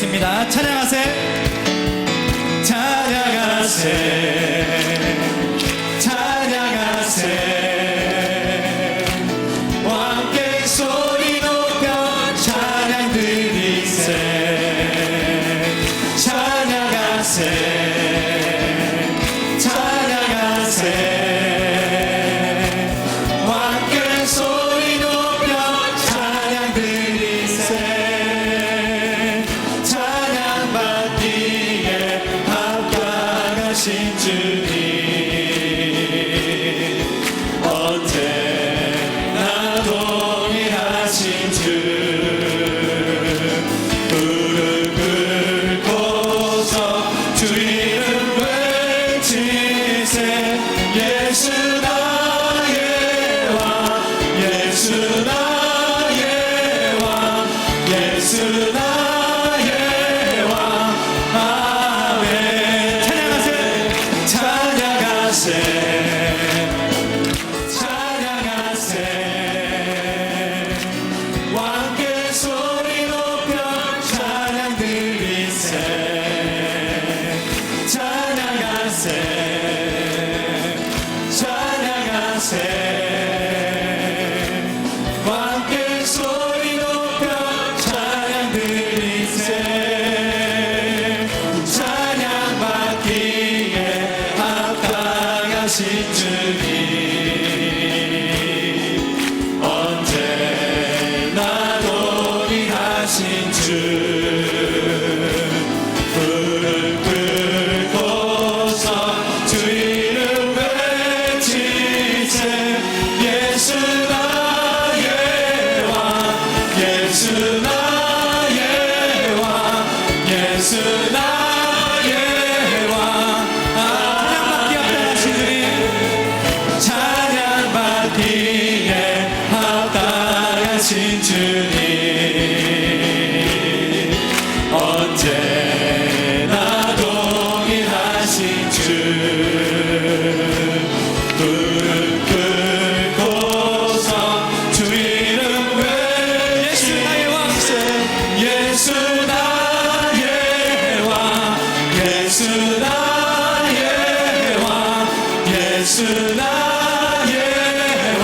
있습니다. 찬양하세, 찬양하세, 찬양하세. 왕께 소리 높여 찬양 드리세. 찬양하세, 찬양하세. 왕께 소리 높여 찬양 드리세. 찬양 받기에 합당하신 주님, 언제나 동일하신 주. 무릎 꿇고서 주 이름 외치세. 예수 나의 왕, 예수 나의 왕, 예수 나의 왕. 아멘. 찬양하세, 찬양하세, 찬양하세. 왕께 소리 높여 찬양 드리세. 찬양하세, 찬양하세. 왕께 소리 높여 찬양 드리세. 찬양 받기에 합당하신 주님, 언제나 동일하신 주. 무릎 꿇고서 주 이름 외치세. 예수 나의 왕, 예수 나의 왕, 예수 나의 왕. 찬양 받기에 합당하신 주님, 언제나 동일하신 주. 무릎 꿇고서 주 이름 외치세. 예수 나의 왕, 예수 나의 왕, 예수 나의 왕.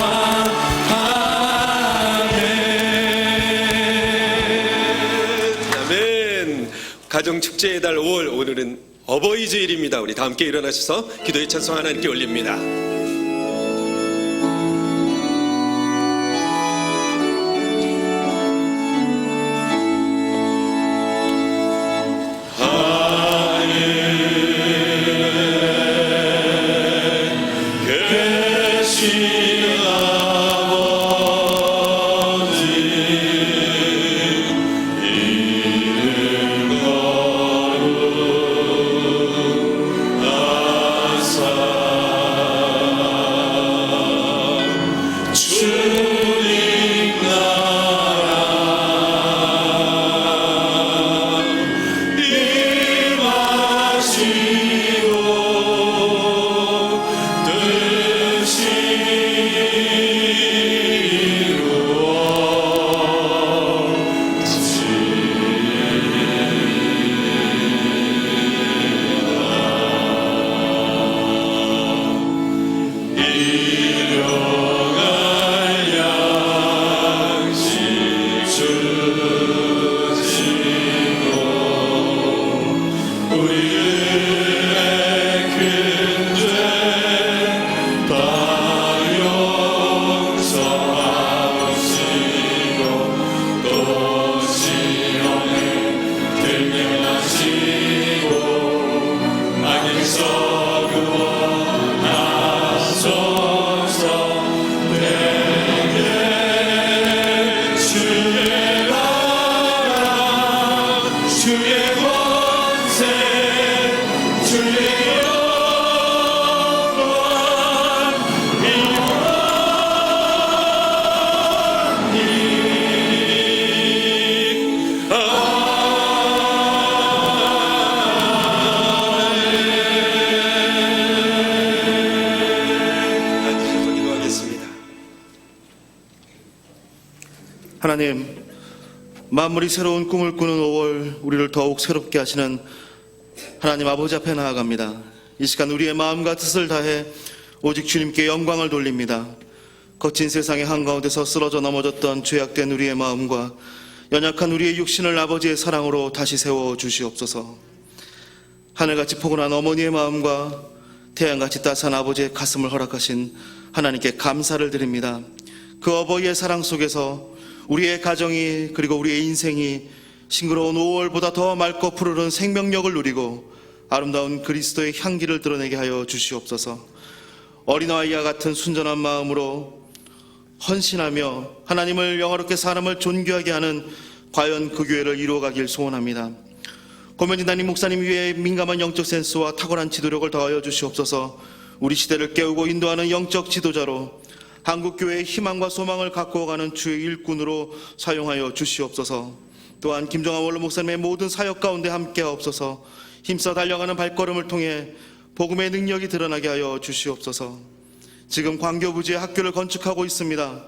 아멘. 가정축제의 달 5월, 오늘은 어버이 주일입니다. 우리 다 함께 일어나셔서 기도의 찬송 하나님께 올립니다. 하나님, 만물이 새로운 꿈을 꾸는 5월, 우리를 더욱 새롭게 하시는 하나님 아버지 앞에 나아갑니다. 이 시간 우리의 마음과 뜻을 다해 오직 주님께 영광을 돌립니다. 거친 세상의 한가운데서 쓰러져 넘어졌던 죄악된 우리의 마음과 연약한 우리의 육신을 아버지의 사랑으로 다시 세워 주시옵소서. 하늘같이 포근한 어머니의 마음과 태양같이 따스한 아버지의 가슴을 허락하신 하나님께 감사를 드립니다. 그 어버이의 사랑 속에서 우리의 가정이, 그리고 우리의 인생이 싱그러운 5월보다 더 맑고 푸르른 생명력을 누리고 아름다운 그리스도의 향기를 드러내게 하여 주시옵소서. 어린아이와 같은 순전한 마음으로 헌신하며 하나님을 영화롭게 사람을 존귀하게 하는 과연 그 교회를 이루어가길 소원합니다. 고면진 담임 목사님 위에 민감한 영적 센스와 탁월한 지도력을 더하여 주시옵소서. 우리 시대를 깨우고 인도하는 영적 지도자로 한국교회의 희망과 소망을 가꾸어가는 주의 일꾼으로 사용하여 주시옵소서. 또한 김정환 원로 목사님의 모든 사역 가운데 함께하옵소서. 힘써 달려가는 발걸음을 통해 복음의 능력이 드러나게 하여 주시옵소서. 지금 광교부지에 학교를 건축하고 있습니다.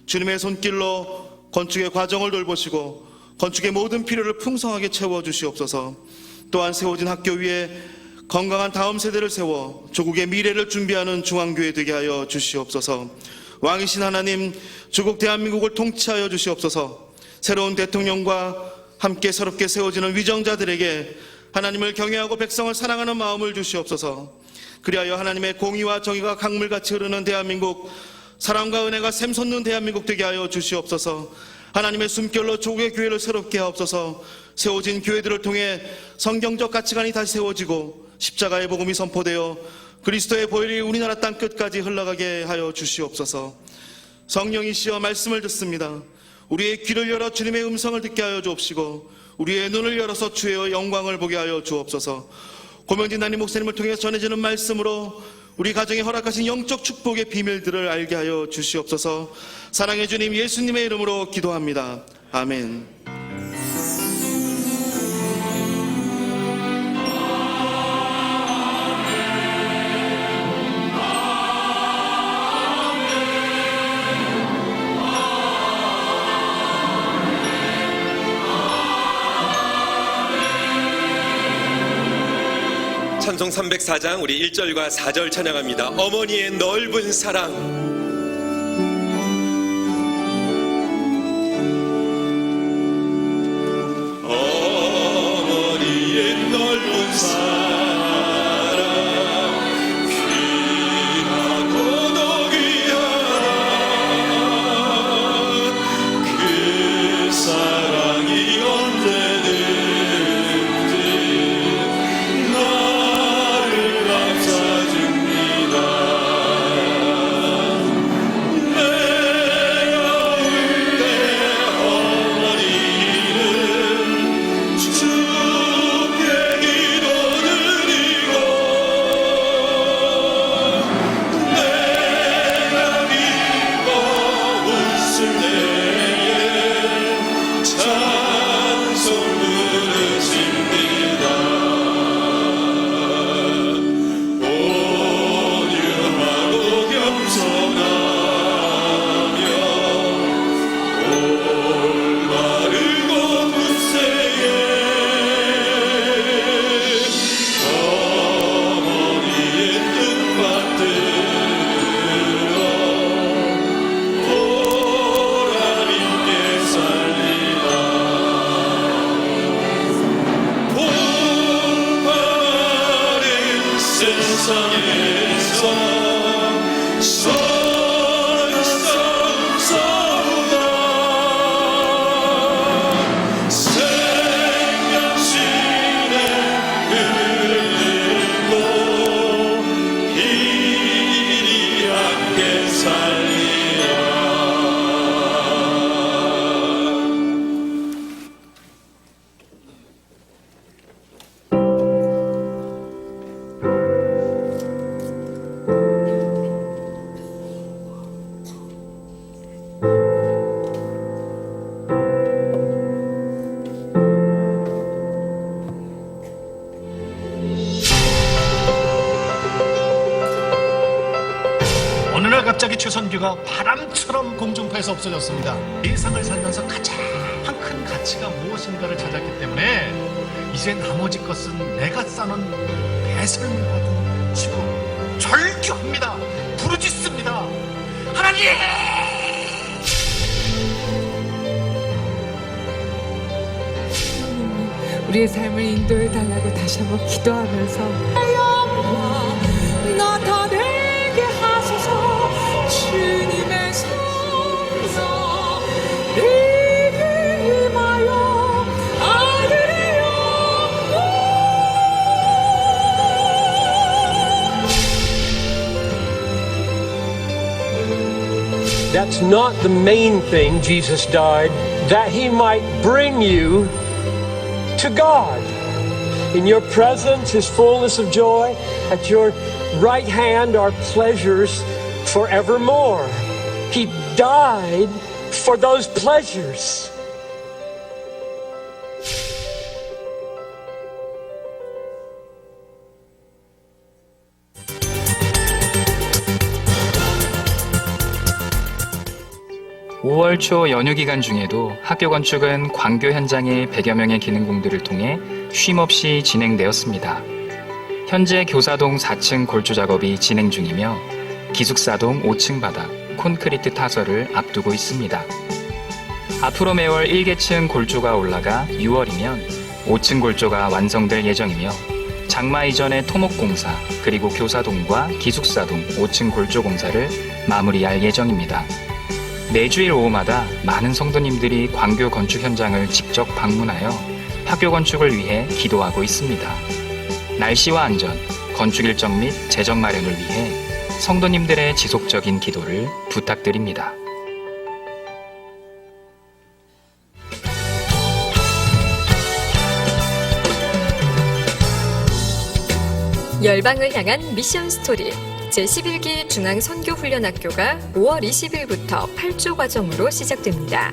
주님의 손길로 건축의 과정을 돌보시고 건축의 모든 필요를 풍성하게 채워주시옵소서. 또한 세워진 학교 위에 건강한 다음 세대를 세워 조국의 미래를 준비하는 중앙교회 되게 하여 주시옵소서. 왕이신 하나님, 조국 대한민국을 통치하여 주시옵소서. 새로운 대통령과 함께 새롭게 세워지는 위정자들에게 하나님을 경외하고 백성을 사랑하는 마음을 주시옵소서. 그리하여 하나님의 공의와 정의가 강물같이 흐르는 대한민국, 사랑과 은혜가 샘솟는 대한민국 되게 하여 주시옵소서. 하나님의 숨결로 조국의 교회를 새롭게 하옵소서. 세워진 교회들을 통해 성경적 가치관이 다시 세워지고 십자가의 복음이 선포되어 그리스도의 보혈이 우리나라 땅 끝까지 흘러가게 하여 주시옵소서. 성령이시여 말씀을 듣습니다. 우리의 귀를 열어 주님의 음성을 듣게 하여 주옵시고 우리의 눈을 열어서 주의 영광을 보게 하여 주옵소서. 고명진 담임 목사님을 통해 전해지는 말씀으로 우리 가정에 허락하신 영적 축복의 비밀들을 알게 하여 주시옵소서. 사랑의 주님 예수님의 이름으로 기도합니다. 아멘. 찬송 304장 우리 1절과 4절 찬양합니다. 어머니의 넓은 사랑. 어머니의 넓은 사랑 귀하고 귀한 그 사랑이 언제든지 나를 감싸줍니다. 내가 울 때 어머니는 주께 기도드리고 내가 기뻐 웃을 때에 찬송 부르십니다. 온유하고 겸손하며 올바르고 굳세게 어머니의 뜻받들어 보람있게 살리라. 봄과 마른 세상에서 서로 싸우다 생명신에 흘리고 이리 함께 살리라. 어느 날 갑자기 최선규가 바람처럼 공중파에서 없어졌습니다. 예상을 살면서 가장 큰 진정한 가치가 무엇인가를 찾았기 때문에 이제 나머지 것은 내가 쌓는 배설물과도 치고 절규합니다. 부르짖습니다. 하나님! 우리의 삶을 인도해 달라고 다시 한번 기도하면서 영광 나타내게 하소서. 주님의 성령을 임하여 아들의 영광. That's not the main thing Jesus died, that he might bring you to God. In your presence is fullness of joy. At your right hand are pleasures forevermore. He died for those pleasures. (5월) 초 연휴 기간 중에도 학교 건축은 광교 현장의 100여 명의 기능공들을 통해 쉼없이 진행되었습니다. 현재 교사동 4층 골조 작업이 진행 중이며 기숙사동 5층 바닥 콘크리트 타설을 앞두고 있습니다. 앞으로 매월 1계층 골조가 올라가 6월이면 5층 골조가 완성될 예정이며 장마 이전의 토목공사 그리고 교사동과 기숙사동 5층 골조 공사를 마무리할 예정입니다. 매주일 오후마다 많은 성도님들이 광교 건축 현장을 직접 방문하여 학교 건축을 위해 기도하고 있습니다. 날씨와 안전, 건축 일정 및 재정 마련을 위해 성도님들의 지속적인 기도를 부탁드립니다. 열방을 향한 미션 스토리 제11기 중앙선교훈련학교가 5월 20일부터 8주 과정으로 시작됩니다.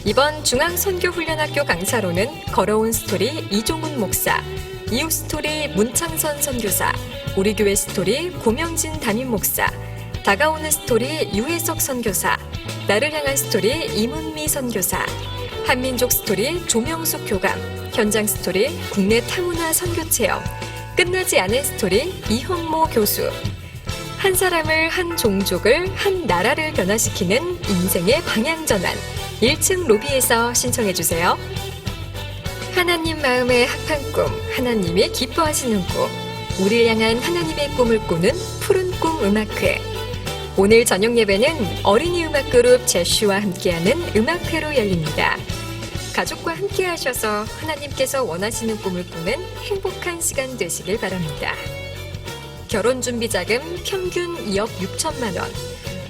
이번 중앙선교훈련학교 강사로는 걸어온 스토리 이종훈 목사, 이웃 스토리 문창선 선교사, 우리 교회 스토리 고명진 담임 목사, 다가오는 스토리 유혜석 선교사, 나를 향한 스토리 이문미 선교사, 한민족 스토리 조명숙 교감, 현장 스토리 국내 타문화 선교체험, 끝나지 않은 스토리 이현모 교수, 한 사람을, 한 종족을, 한 나라를 변화시키는 인생의 방향전환 1층 로비에서 신청해주세요. 하나님 마음의 합한 꿈, 하나님이 기뻐하시는 꿈, 우리를 향한 하나님의 꿈을 꾸는 푸른 꿈 음악회. 오늘 저녁 예배는 어린이 음악 그룹 제슈와 함께하는 음악회로 열립니다. 가족과 함께 하셔서 하나님께서 원하시는 꿈을 꾸는 행복한 시간 되시길 바랍니다. 결혼 준비 자금 평균 2억 6천만 원.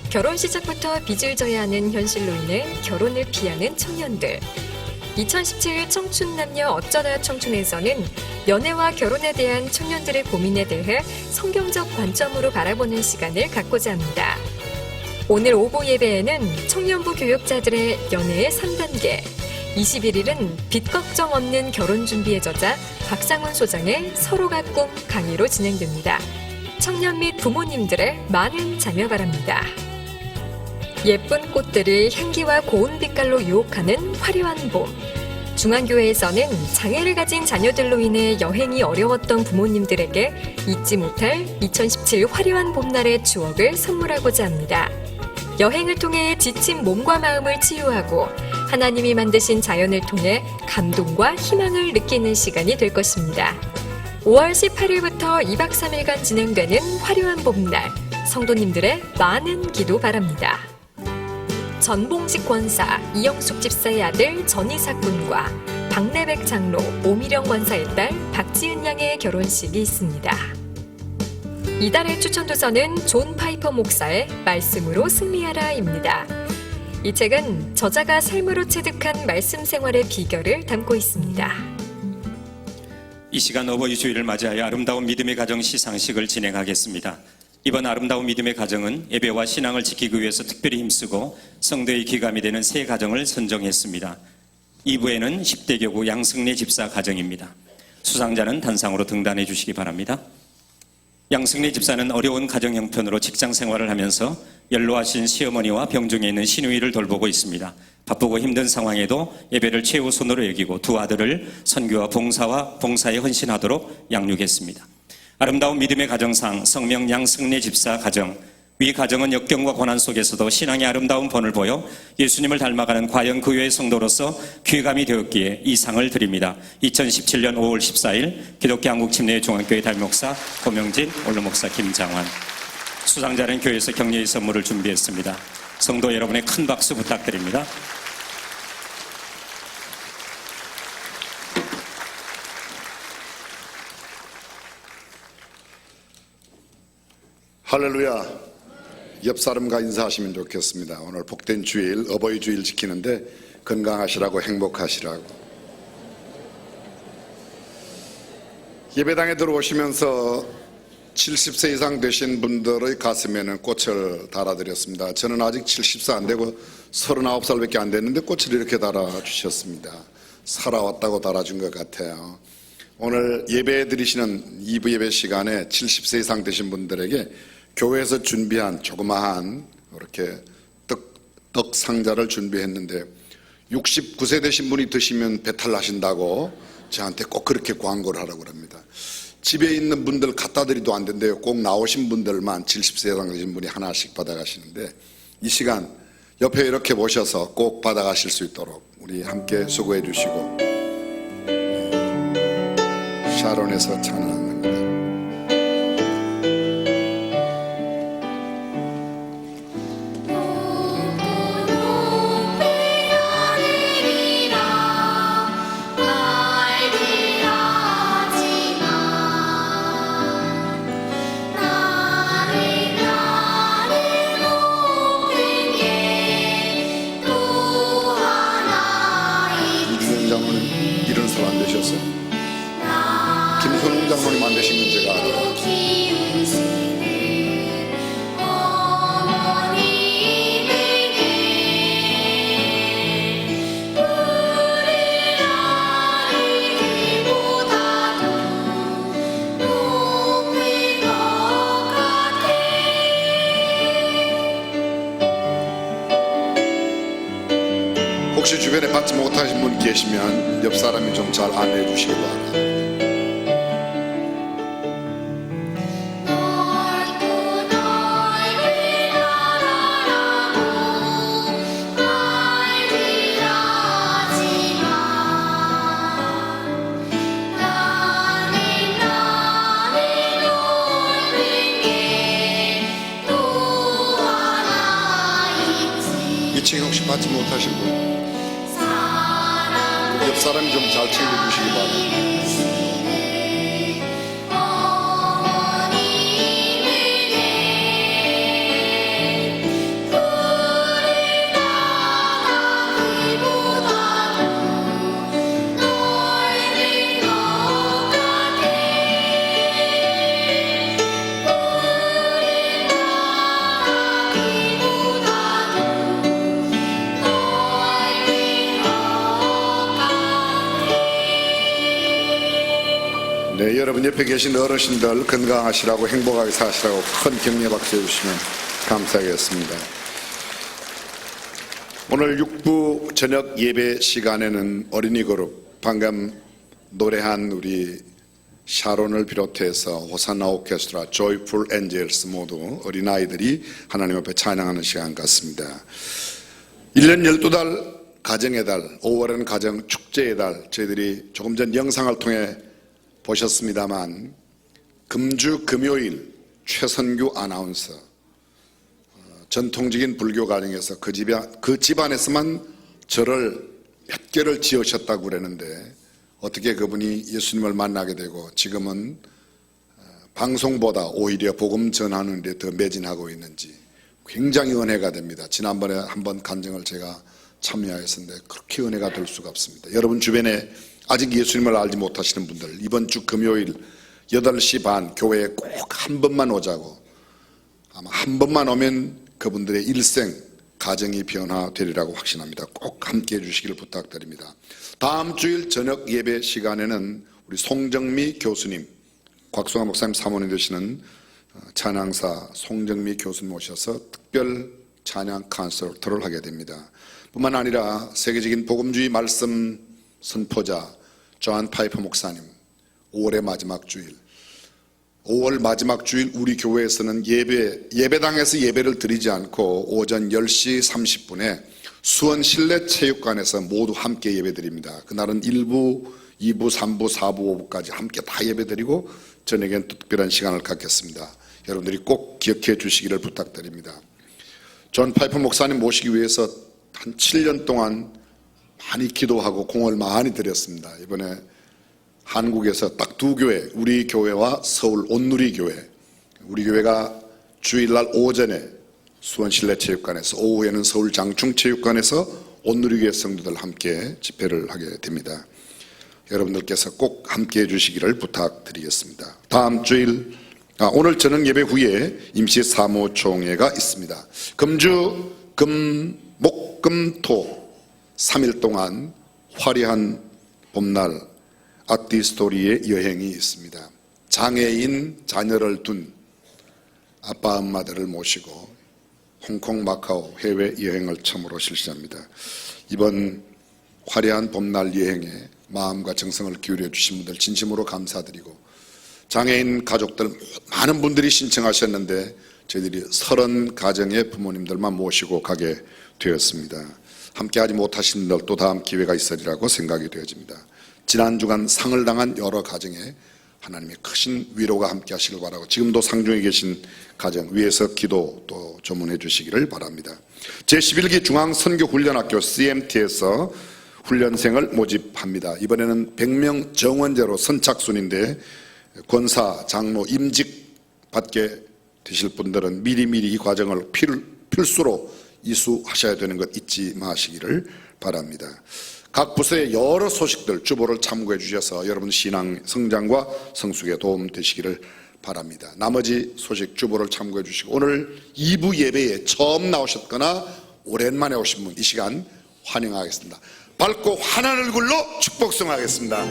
결혼 시작부터 빚을 져야 하는 현실로 인해 결혼을 피하는 청년들. 2017 청춘 남녀 어쩌다 청춘에서는 연애와 결혼에 대한 청년들의 고민에 대해 성경적 관점으로 바라보는 시간을 갖고자 합니다. 오늘 오후 예배에는 청년부 교육자들의 연애의 3단계, 21일은 빚 걱정 없는 결혼 준비의 저자 박상훈 소장의 서로가 꿈 강의로 진행됩니다. 청년 및 부모님들의 많은 참여 바랍니다. 예쁜 꽃들을 향기와 고운 빛깔로 유혹하는 화려한 봄. 중앙교회에서는 장애를 가진 자녀들로 인해 여행이 어려웠던 부모님들에게 잊지 못할 2017 화려한 봄날의 추억을 선물하고자 합니다. 여행을 통해 지친 몸과 마음을 치유하고 하나님이 만드신 자연을 통해 감동과 희망을 느끼는 시간이 될 것입니다. 5월 18일부터 2박 3일간 진행되는 화려한 봄날, 성도님들의 많은 기도 바랍니다. 전봉식 권사, 이영숙 집사의 아들 전이삭 군과 박래백 장로, 오미령 권사의 딸 박지은 양의 결혼식이 있습니다. 이달의 추천도서는 존 파이퍼 목사의 말씀으로 승리하라입니다. 이 책은 저자가 삶으로 체득한 말씀 생활의 비결을 담고 있습니다. 이 시간 어버이 주일을 맞이하여 아름다운 믿음의 가정 시상식을 진행하겠습니다. 이번 아름다운 믿음의 가정은 예배와 신앙을 지키기 위해서 특별히 힘쓰고 성도의 귀감이 되는 세 가정을 선정했습니다. 2부에는 10대 교구 양승래 집사 가정입니다. 수상자는 단상으로 등단해 주시기 바랍니다. 양승래 집사는 어려운 가정 형편으로 직장 생활을 하면서 연로하신 시어머니와 병중에 있는 시누이를 돌보고 있습니다. 바쁘고 힘든 상황에도 예배를 최우선으로 여기고 두 아들을 선교와 봉사에 헌신하도록 양육했습니다. 아름다운 믿음의 가정상 성명 양승래 집사 가정, 위 가정은 역경과 고난 속에서도 신앙의 아름다운 본을 보여 예수님을 닮아가는 과연 그 외의 성도로서 귀감이 되었기에 이 상을 드립니다. 2017년 5월 14일 기독교 한국침례 중앙교회 담임목사 고명진, 원로목사 김장환. 수상자는 교회에서 격려의 선물을 준비했습니다. 성도 여러분의 큰 박수 부탁드립니다. 할렐루야. 옆 사람과 인사하시면 좋겠습니다. 오늘 복된 주일, 어버이 주일 지키는데 건강하시라고, 행복하시라고. 예배당에 들어오시면서 70세 이상 되신 분들의 가슴에는 꽃을 달아드렸습니다. 저는 아직 70세 안 되고 39살밖에 안 됐는데 꽃을 이렇게 달아주셨습니다. 살아왔다고 달아준 것 같아요. 오늘 예배 드리시는 2부 예배 시간에 70세 이상 되신 분들에게 교회에서 준비한 조그마한 이렇게 떡 상자를 준비했는데 69세 되신 분이 드시면 배탈 나신다고 저한테 꼭 그렇게 광고를 하라고 합니다. 집에 있는 분들 갖다 드리도 안 된대요. 꼭 나오신 분들만 70세 이상 되신 분이 하나씩 받아가시는데 이 시간 옆에 이렇게 모셔서 꼭 받아가실 수 있도록 우리 함께 수고해 주시고 샤론에서 찬양합니다. 이준영 장로님 이런 사람 안 되셨어요? 김선웅 장로님 안 되신 건 제가 알아요. 혹시 주변에 받지 못하신 분 계시면 옆 사람이 좀 잘 안내해 주시기 바랍니다. 혹시 받지 못하신 분, 옆 사람이 좀 잘 챙겨주시기 바랍니다. 네, 여러분 옆에 계신 어르신들 건강하시라고 행복하게 사시라고 큰 격려 박수 해주시면 감사하겠습니다. 오늘 6부 저녁 예배 시간에는 어린이 그룹 방금 노래한 우리 샤론을 비롯해서 호산나 오케스트라, 조이풀 엔젤스 모두 어린아이들이 하나님 앞에 찬양하는 시간 같습니다. 1년 12달 가정의 달, 5월은 가정 축제의 달, 저희들이 조금 전 영상을 통해 보셨습니다만 금주 금요일 최선규 아나운서 전통적인 불교 가정에서 그 집안에서만 절을 몇 개를 지으셨다고 그러는데 어떻게 그분이 예수님을 만나게 되고 지금은 방송보다 오히려 복음 전하는 데 더 매진하고 있는지 굉장히 은혜가 됩니다. 지난번에 한번 간증을 제가 참여했었는데 그렇게 은혜가 될 수가 없습니다. 여러분 주변에 아직 예수님을 알지 못하시는 분들 이번 주 금요일 8시 반 교회에 꼭 한 번만 오자고, 아마 한 번만 오면 그분들의 일생 가정이 변화되리라고 확신합니다. 꼭 함께해 주시기를 부탁드립니다. 다음 주일 저녁 예배 시간에는 우리 송정미 교수님 곽송환 목사님 사모님 되시는 찬양사 송정미 교수님 모셔서 특별 찬양 콘서트를 하게 됩니다. 뿐만 아니라 세계적인 복음주의 말씀 선포자 존 파이퍼 목사님 5월의 마지막 주일 5월 마지막 주일 우리 교회에서는 예배당에서 예배를 드리지 않고 오전 10시 30분에 수원 실내체육관에서 모두 함께 예배드립니다. 그날은 1부, 2부, 3부, 4부, 5부까지 함께 다 예배드리고 저녁엔 특별한 시간을 갖겠습니다. 여러분들이 꼭 기억해 주시기를 부탁드립니다. 존 파이퍼 목사님 모시기 위해서 한 7년 동안 많이 기도하고 공을 많이 들였습니다. 이번에 한국에서 딱 두 교회, 우리 교회와 서울 온누리 교회, 우리 교회가 주일날 오전에 수원 실내체육관에서, 오후에는 서울 장충체육관에서 온누리 교회 성도들 함께 집회를 하게 됩니다. 여러분들께서 꼭 함께 해주시기를 부탁드리겠습니다. 다음 주일 오늘 저녁 예배 후에 임시 사무총회가 있습니다. 금주, 목, 금, 토 3일 동안 화려한 봄날 아티스토리의 여행이 있습니다. 장애인 자녀를 둔 아빠 엄마들을 모시고 홍콩, 마카오 해외 여행을 처음으로 실시합니다. 이번 화려한 봄날 여행에 마음과 정성을 기울여 주신 분들 진심으로 감사드리고, 장애인 가족들 많은 분들이 신청하셨는데 저희들이 30가정의 부모님들만 모시고 가게 되었습니다. 함께하지 못하신 분들 또 다음 기회가 있으리라고 생각이 되어집니다. 지난 주간 상을 당한 여러 가정에 하나님의 크신 위로가 함께 하시길 바라고, 지금도 상중에 계신 가정 위에서 기도 또 조문해 주시기를 바랍니다. 제11기 중앙선교훈련학교 CMT에서 훈련생을 모집합니다. 이번에는 100명 정원제로 선착순인데 권사, 장로, 임직 받게 되실 분들은 미리미리 이 과정을 필수로 이수하셔야 되는 것 잊지 마시기를 바랍니다. 각 부서의 여러 소식들 주보를 참고해 주셔서 여러분 신앙 성장과 성숙에 도움 되시기를 바랍니다. 나머지 소식 주보를 참고해 주시고, 오늘 2부 예배에 처음 나오셨거나 오랜만에 오신 분 이 시간 환영하겠습니다. 밝고 환한 얼굴로 축복성하겠습니다.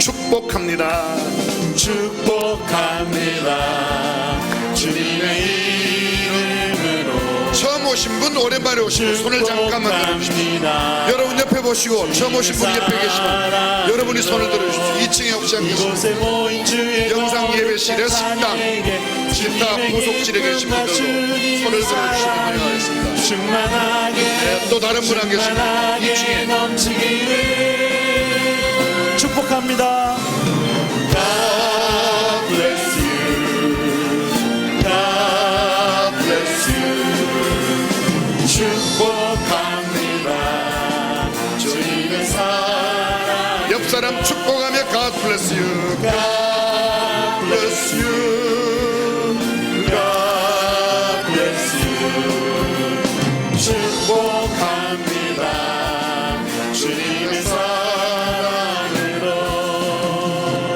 축복합니다. 축복합니다. 주님의 이름으로 처음 오신 분, 오랜만에 오신 분 손을 잠깐만 들어주십시오. 여러분 옆에 보시고 처음 오신 분이 옆에 계시면 여러분이 손을 들어주십시오. 2층에 혹시 안 계십니까? 영상 예배실에 식당, 기타 부속실에 계신 분들도 손을 들어주시면 환영하겠습니다. 네, 또 다른 분 안 계십니까? 2층에 축복합니다. God bless you. God bless you. 축복합니다. 주님의 사랑. 옆 사람 축복하며 God bless you. God bless you. God bless you. 축복합니다. 주님의 사랑으로.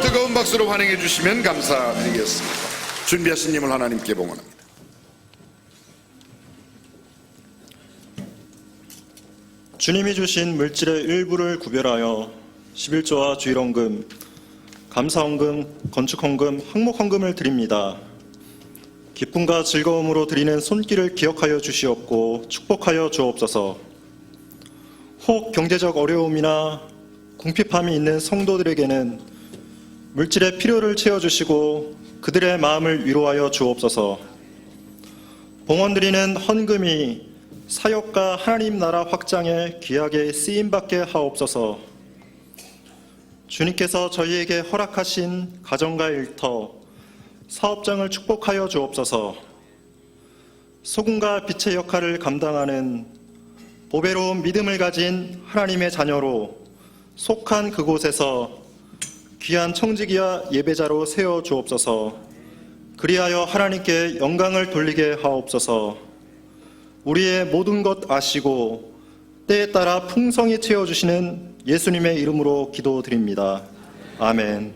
뜨거운 박수로 환영해 주시면 감사드리겠습니다. 준비하신 님을 하나님께 봉헌합니다. 주님이 주신 물질의 일부를 구별하여 11조와 주일헌금, 감사헌금, 건축헌금, 항목헌금을 드립니다. 기쁨과 즐거움으로 드리는 손길을 기억하여 주시옵고 축복하여 주옵소서. 혹 경제적 어려움이나 궁핍함이 있는 성도들에게는 물질의 필요를 채워주시고 그들의 마음을 위로하여 주옵소서. 봉헌드리는 헌금이 사역과 하나님 나라 확장에 귀하게 쓰임받게 하옵소서. 주님께서 저희에게 허락하신 가정과 일터, 사업장을 축복하여 주옵소서. 소금과 빛의 역할을 감당하는 보배로운 믿음을 가진 하나님의 자녀로 속한 그곳에서 귀한 청지기와 예배자로 세워 주옵소서. 그리하여 하나님께 영광을 돌리게 하옵소서. 우리의 모든 것 아시고 때에 따라 풍성히 채워주시는 예수님의 이름으로 기도드립니다. 아멘.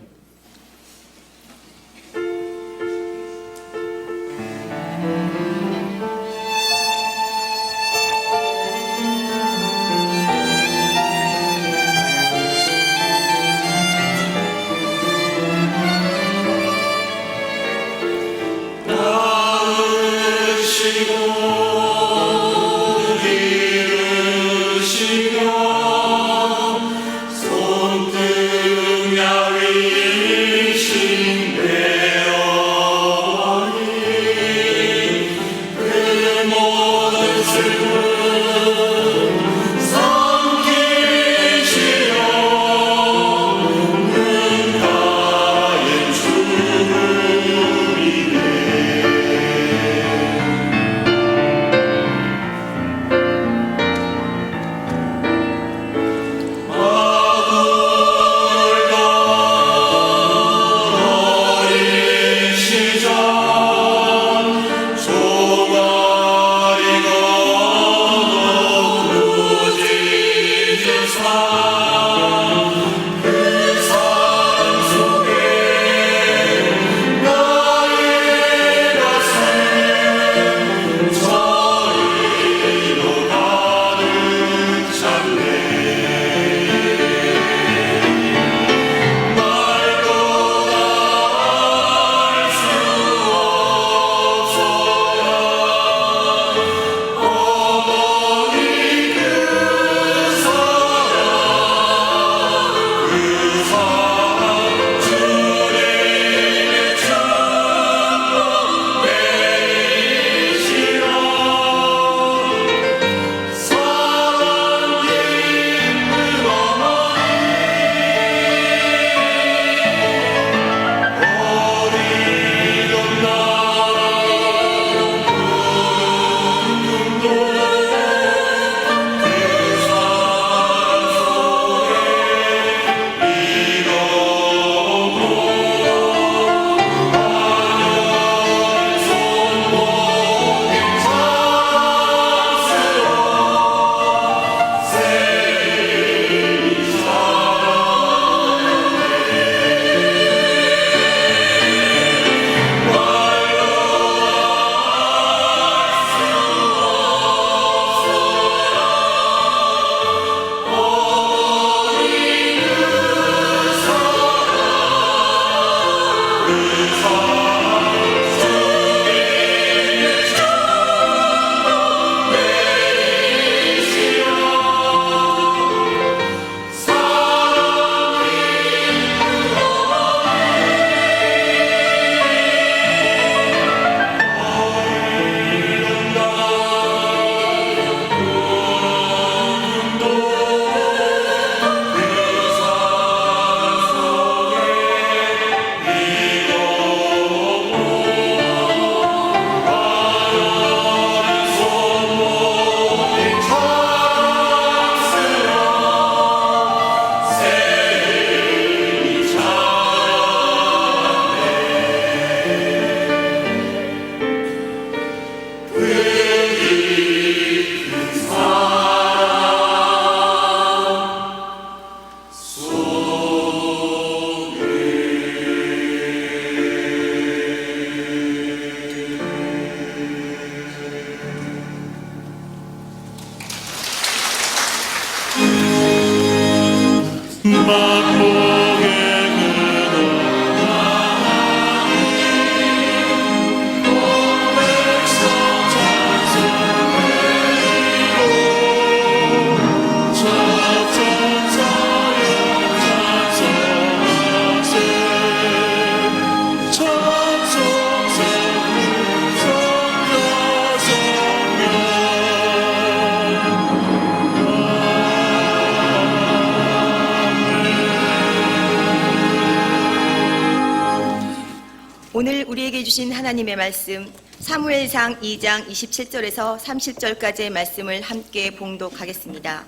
오늘 우리에게 주신 하나님의 말씀 사무엘상 2장 27절에서 30절까지의 말씀을 함께 봉독하겠습니다.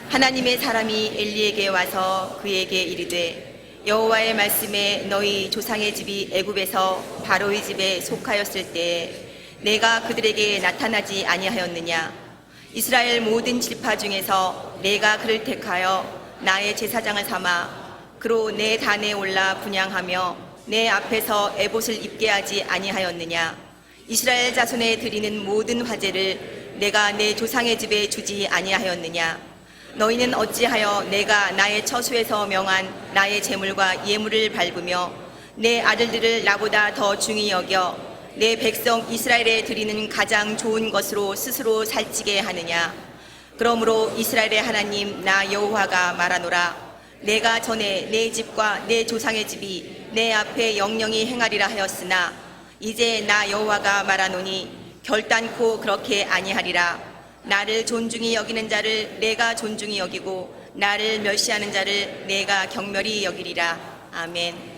하나님의 사람이 엘리에게 와서 그에게 이르되 여호와의 말씀에 너희 조상의 집이 애굽에서 바로의 집에 속하였을 때에 내가 그들에게 나타나지 아니하였느냐. 이스라엘 모든 지파 중에서 내가 그를 택하여 나의 제사장을 삼아 그로 내 단에 올라 분향하며 내 앞에서 에봇을 입게 하지 아니하였느냐. 이스라엘 자손에 드리는 모든 화제를 내가 내 조상의 집에 주지 아니하였느냐. 너희는 어찌하여 내가 나의 처소에서 명한 나의 제물과 예물을 밟으며 내 아들들을 나보다 더 중히 여겨 내 백성 이스라엘에 드리는 가장 좋은 것으로 스스로 살찌게 하느냐. 그러므로 이스라엘의 하나님 나 여호와가 말하노라. 내가 전에 내 집과 내 조상의 집이 내 앞에 영영히 행하리라 하였으나 이제 나 여호와가 말하노니 결단코 그렇게 아니하리라. 나를 존중히 여기는 자를 내가 존중히 여기고 나를 멸시하는 자를 내가 경멸히 여기리라. 아멘.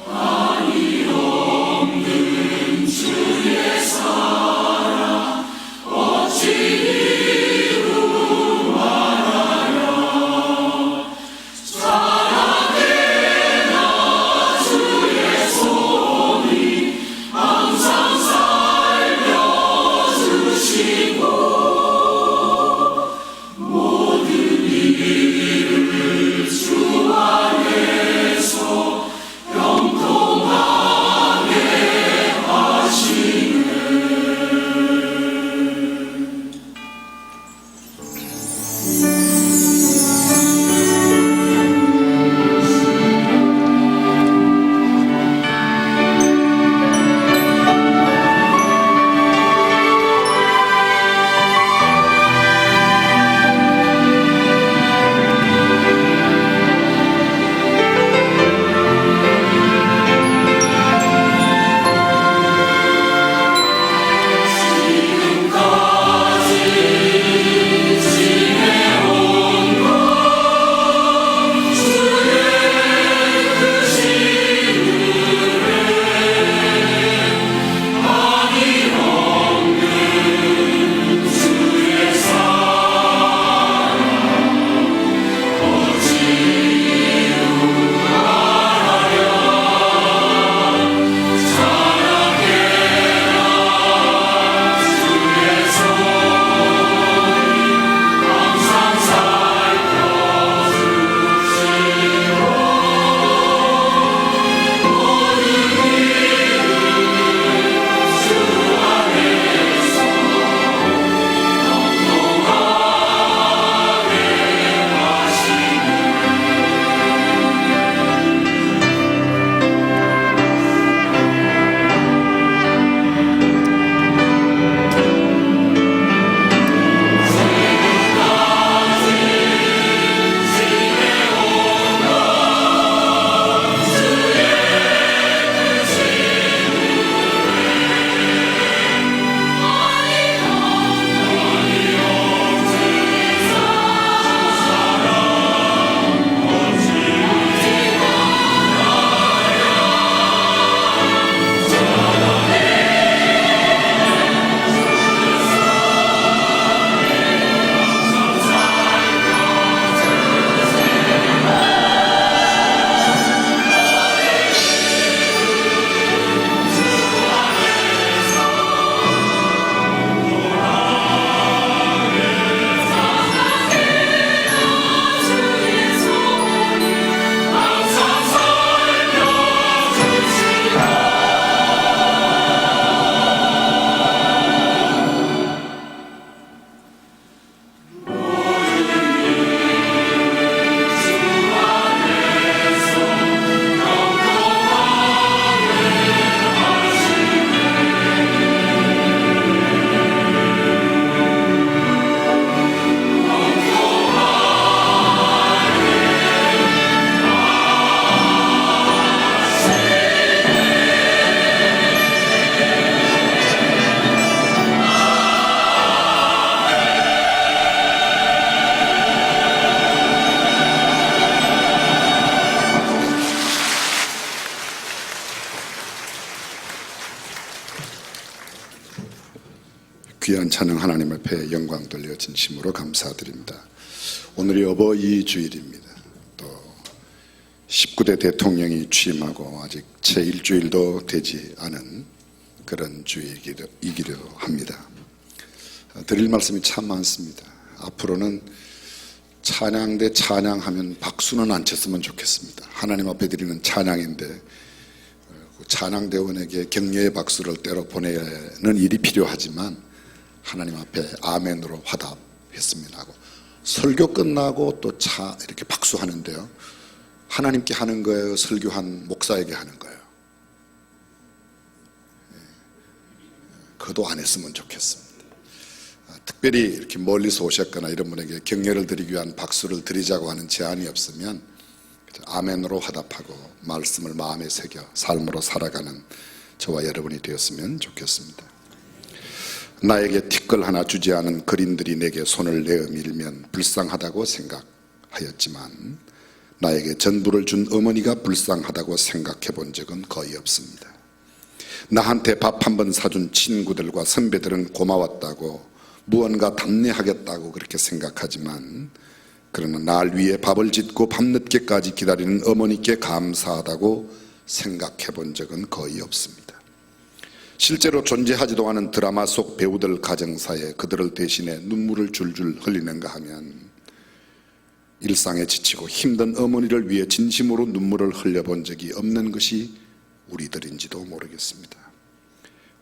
아 귀한 찬양 하나님 앞에 영광 돌려 진심으로 감사드립니다. 오늘이 어버이 주일입니다. 또 19대 대통령이 취임하고 아직 채 일주일도 되지 않은 그런 주일이기도 합니다. 드릴 말씀이 참 많습니다. 앞으로는 찬양 대 찬양하면 박수는 안 쳤으면 좋겠습니다. 하나님 앞에 드리는 찬양인데 찬양대원에게 격려의 박수를 때로 보내는 일이 필요하지만 하나님 앞에 아멘으로 화답했으면 하고, 설교 끝나고 또 이렇게 박수하는데요, 하나님께 하는 거예요, 설교한 목사에게 하는 거예요? 그것도 안 했으면 좋겠습니다. 특별히 이렇게 멀리서 오셨거나 이런 분에게 격려를 드리기 위한 박수를 드리자고 하는 제안이 없으면 아멘으로 화답하고 말씀을 마음에 새겨 삶으로 살아가는 저와 여러분이 되었으면 좋겠습니다. 나에게 티끌 하나 주지 않은 거린들이 내게 손을 내어 밀면 불쌍하다고 생각하였지만 나에게 전부를 준 어머니가 불쌍하다고 생각해 본 적은 거의 없습니다. 나한테 밥 한 번 사준 친구들과 선배들은 고마웠다고, 무언가 답례하겠다고 그렇게 생각하지만, 그러나 날 위해 밥을 짓고 밤늦게까지 기다리는 어머니께 감사하다고 생각해 본 적은 거의 없습니다. 실제로 존재하지도 않은 드라마 속 배우들 가정사에 그들을 대신해 눈물을 줄줄 흘리는가 하면, 일상에 지치고 힘든 어머니를 위해 진심으로 눈물을 흘려본 적이 없는 것이 우리들인지도 모르겠습니다.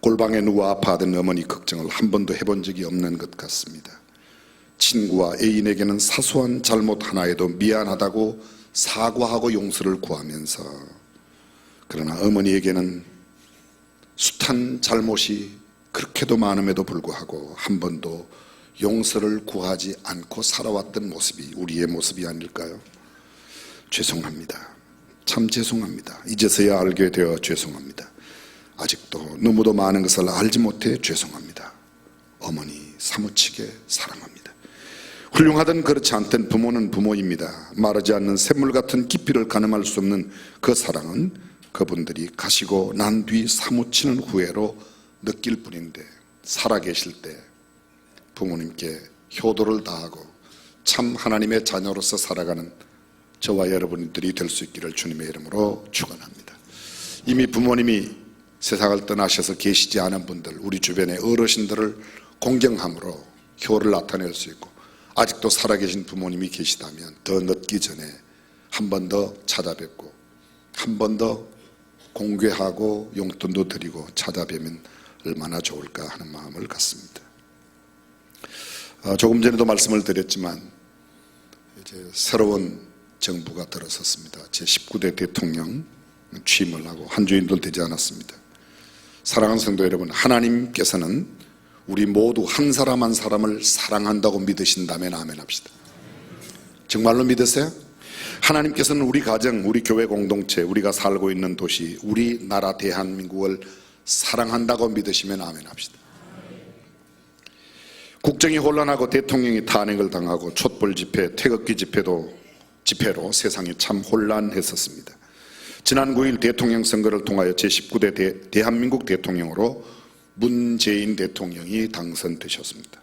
골방에 누워 아파하던 어머니 걱정을 한 번도 해본 적이 없는 것 같습니다. 친구와 애인에게는 사소한 잘못 하나에도 미안하다고 사과하고 용서를 구하면서, 그러나 어머니에게는 숱한 잘못이 그렇게도 많음에도 불구하고 한 번도 용서를 구하지 않고 살아왔던 모습이 우리의 모습이 아닐까요? 죄송합니다. 참 죄송합니다. 이제서야 알게 되어 죄송합니다. 아직도 너무도 많은 것을 알지 못해 죄송합니다. 어머니 사무치게 사랑합니다. 훌륭하든 그렇지 않든 부모는 부모입니다. 마르지 않는 샘물 같은 깊이를 가늠할 수 없는 그 사랑은 그분들이 가시고 난 뒤 사무치는 후회로 느낄 뿐인데, 살아계실 때 부모님께 효도를 다하고 참 하나님의 자녀로서 살아가는 저와 여러분들이 될 수 있기를 주님의 이름으로 축원합니다. 이미 부모님이 세상을 떠나셔서 계시지 않은 분들, 우리 주변의 어르신들을 공경함으로 효를 나타낼 수 있고, 아직도 살아계신 부모님이 계시다면 더 늦기 전에 한 번 더 찾아뵙고 한 번 더 공개하고 용돈도 드리고 찾아뵈면 얼마나 좋을까 하는 마음을 갖습니다. 조금 전에도 말씀을 드렸지만 이제 새로운 정부가 들어섰습니다. 제19대 대통령 취임을 하고 한 주인도 되지 않았습니다. 사랑하는 성도 여러분, 하나님께서는 우리 모두 한 사람 한 사람을 사랑한다고 믿으신다면 아멘 합시다. 정말로 믿으세요? 하나님께서는 우리 가정, 우리 교회 공동체, 우리가 살고 있는 도시, 우리나라 대한민국을 사랑한다고 믿으시면 아멘 합시다. 국정이 혼란하고 대통령이 탄핵을 당하고 촛불 집회, 태극기 집회로 세상이 참 혼란했었습니다. 지난 9일 대통령 선거를 통하여 제19대 대한민국 대통령으로 문재인 대통령이 당선되셨습니다.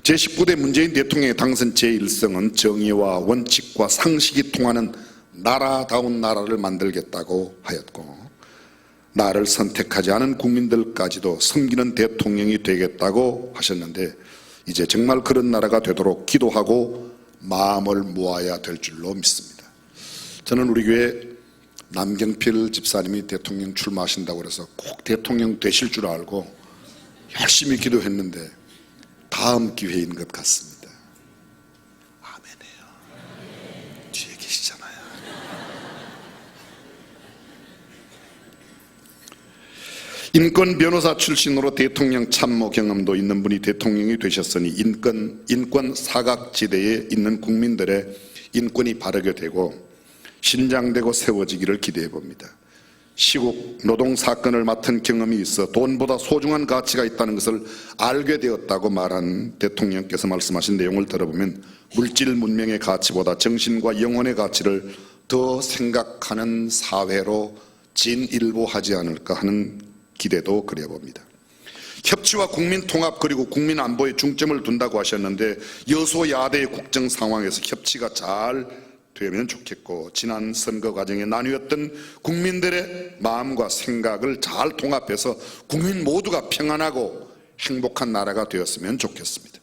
제19대 문재인 대통령의 당선 제1성은 정의와 원칙과 상식이 통하는 나라다운 나라를 만들겠다고 하였고, 나를 선택하지 않은 국민들까지도 섬기는 대통령이 되겠다고 하셨는데, 이제 정말 그런 나라가 되도록 기도하고 마음을 모아야 될 줄로 믿습니다. 저는 우리 교회 남경필 집사님이 대통령 출마하신다고 해서 꼭 대통령 되실 줄 알고 열심히 기도했는데 다음 기회인 것 같습니다. 아멘해요. 뒤에 계시잖아요. 인권 변호사 출신으로 대통령 참모 경험도 있는 분이 대통령이 되셨으니 인권 사각지대에 있는 국민들의 인권이 바르게 되고 신장되고 세워지기를 기대해 봅니다. 시국 노동 사건을 맡은 경험이 있어 돈보다 소중한 가치가 있다는 것을 알게 되었다고 말한 대통령께서 말씀하신 내용을 들어보면 물질 문명의 가치보다 정신과 영혼의 가치를 더 생각하는 사회로 진일보하지 않을까 하는 기대도 그려봅니다. 협치와 국민 통합 그리고 국민 안보에 중점을 둔다고 하셨는데 여소야대의 국정 상황에서 협치가 잘 되면 좋겠고, 지난 선거 과정에 나뉘었던 국민들의 마음과 생각을 잘 통합해서 국민 모두가 평안하고 행복한 나라가 되었으면 좋겠습니다.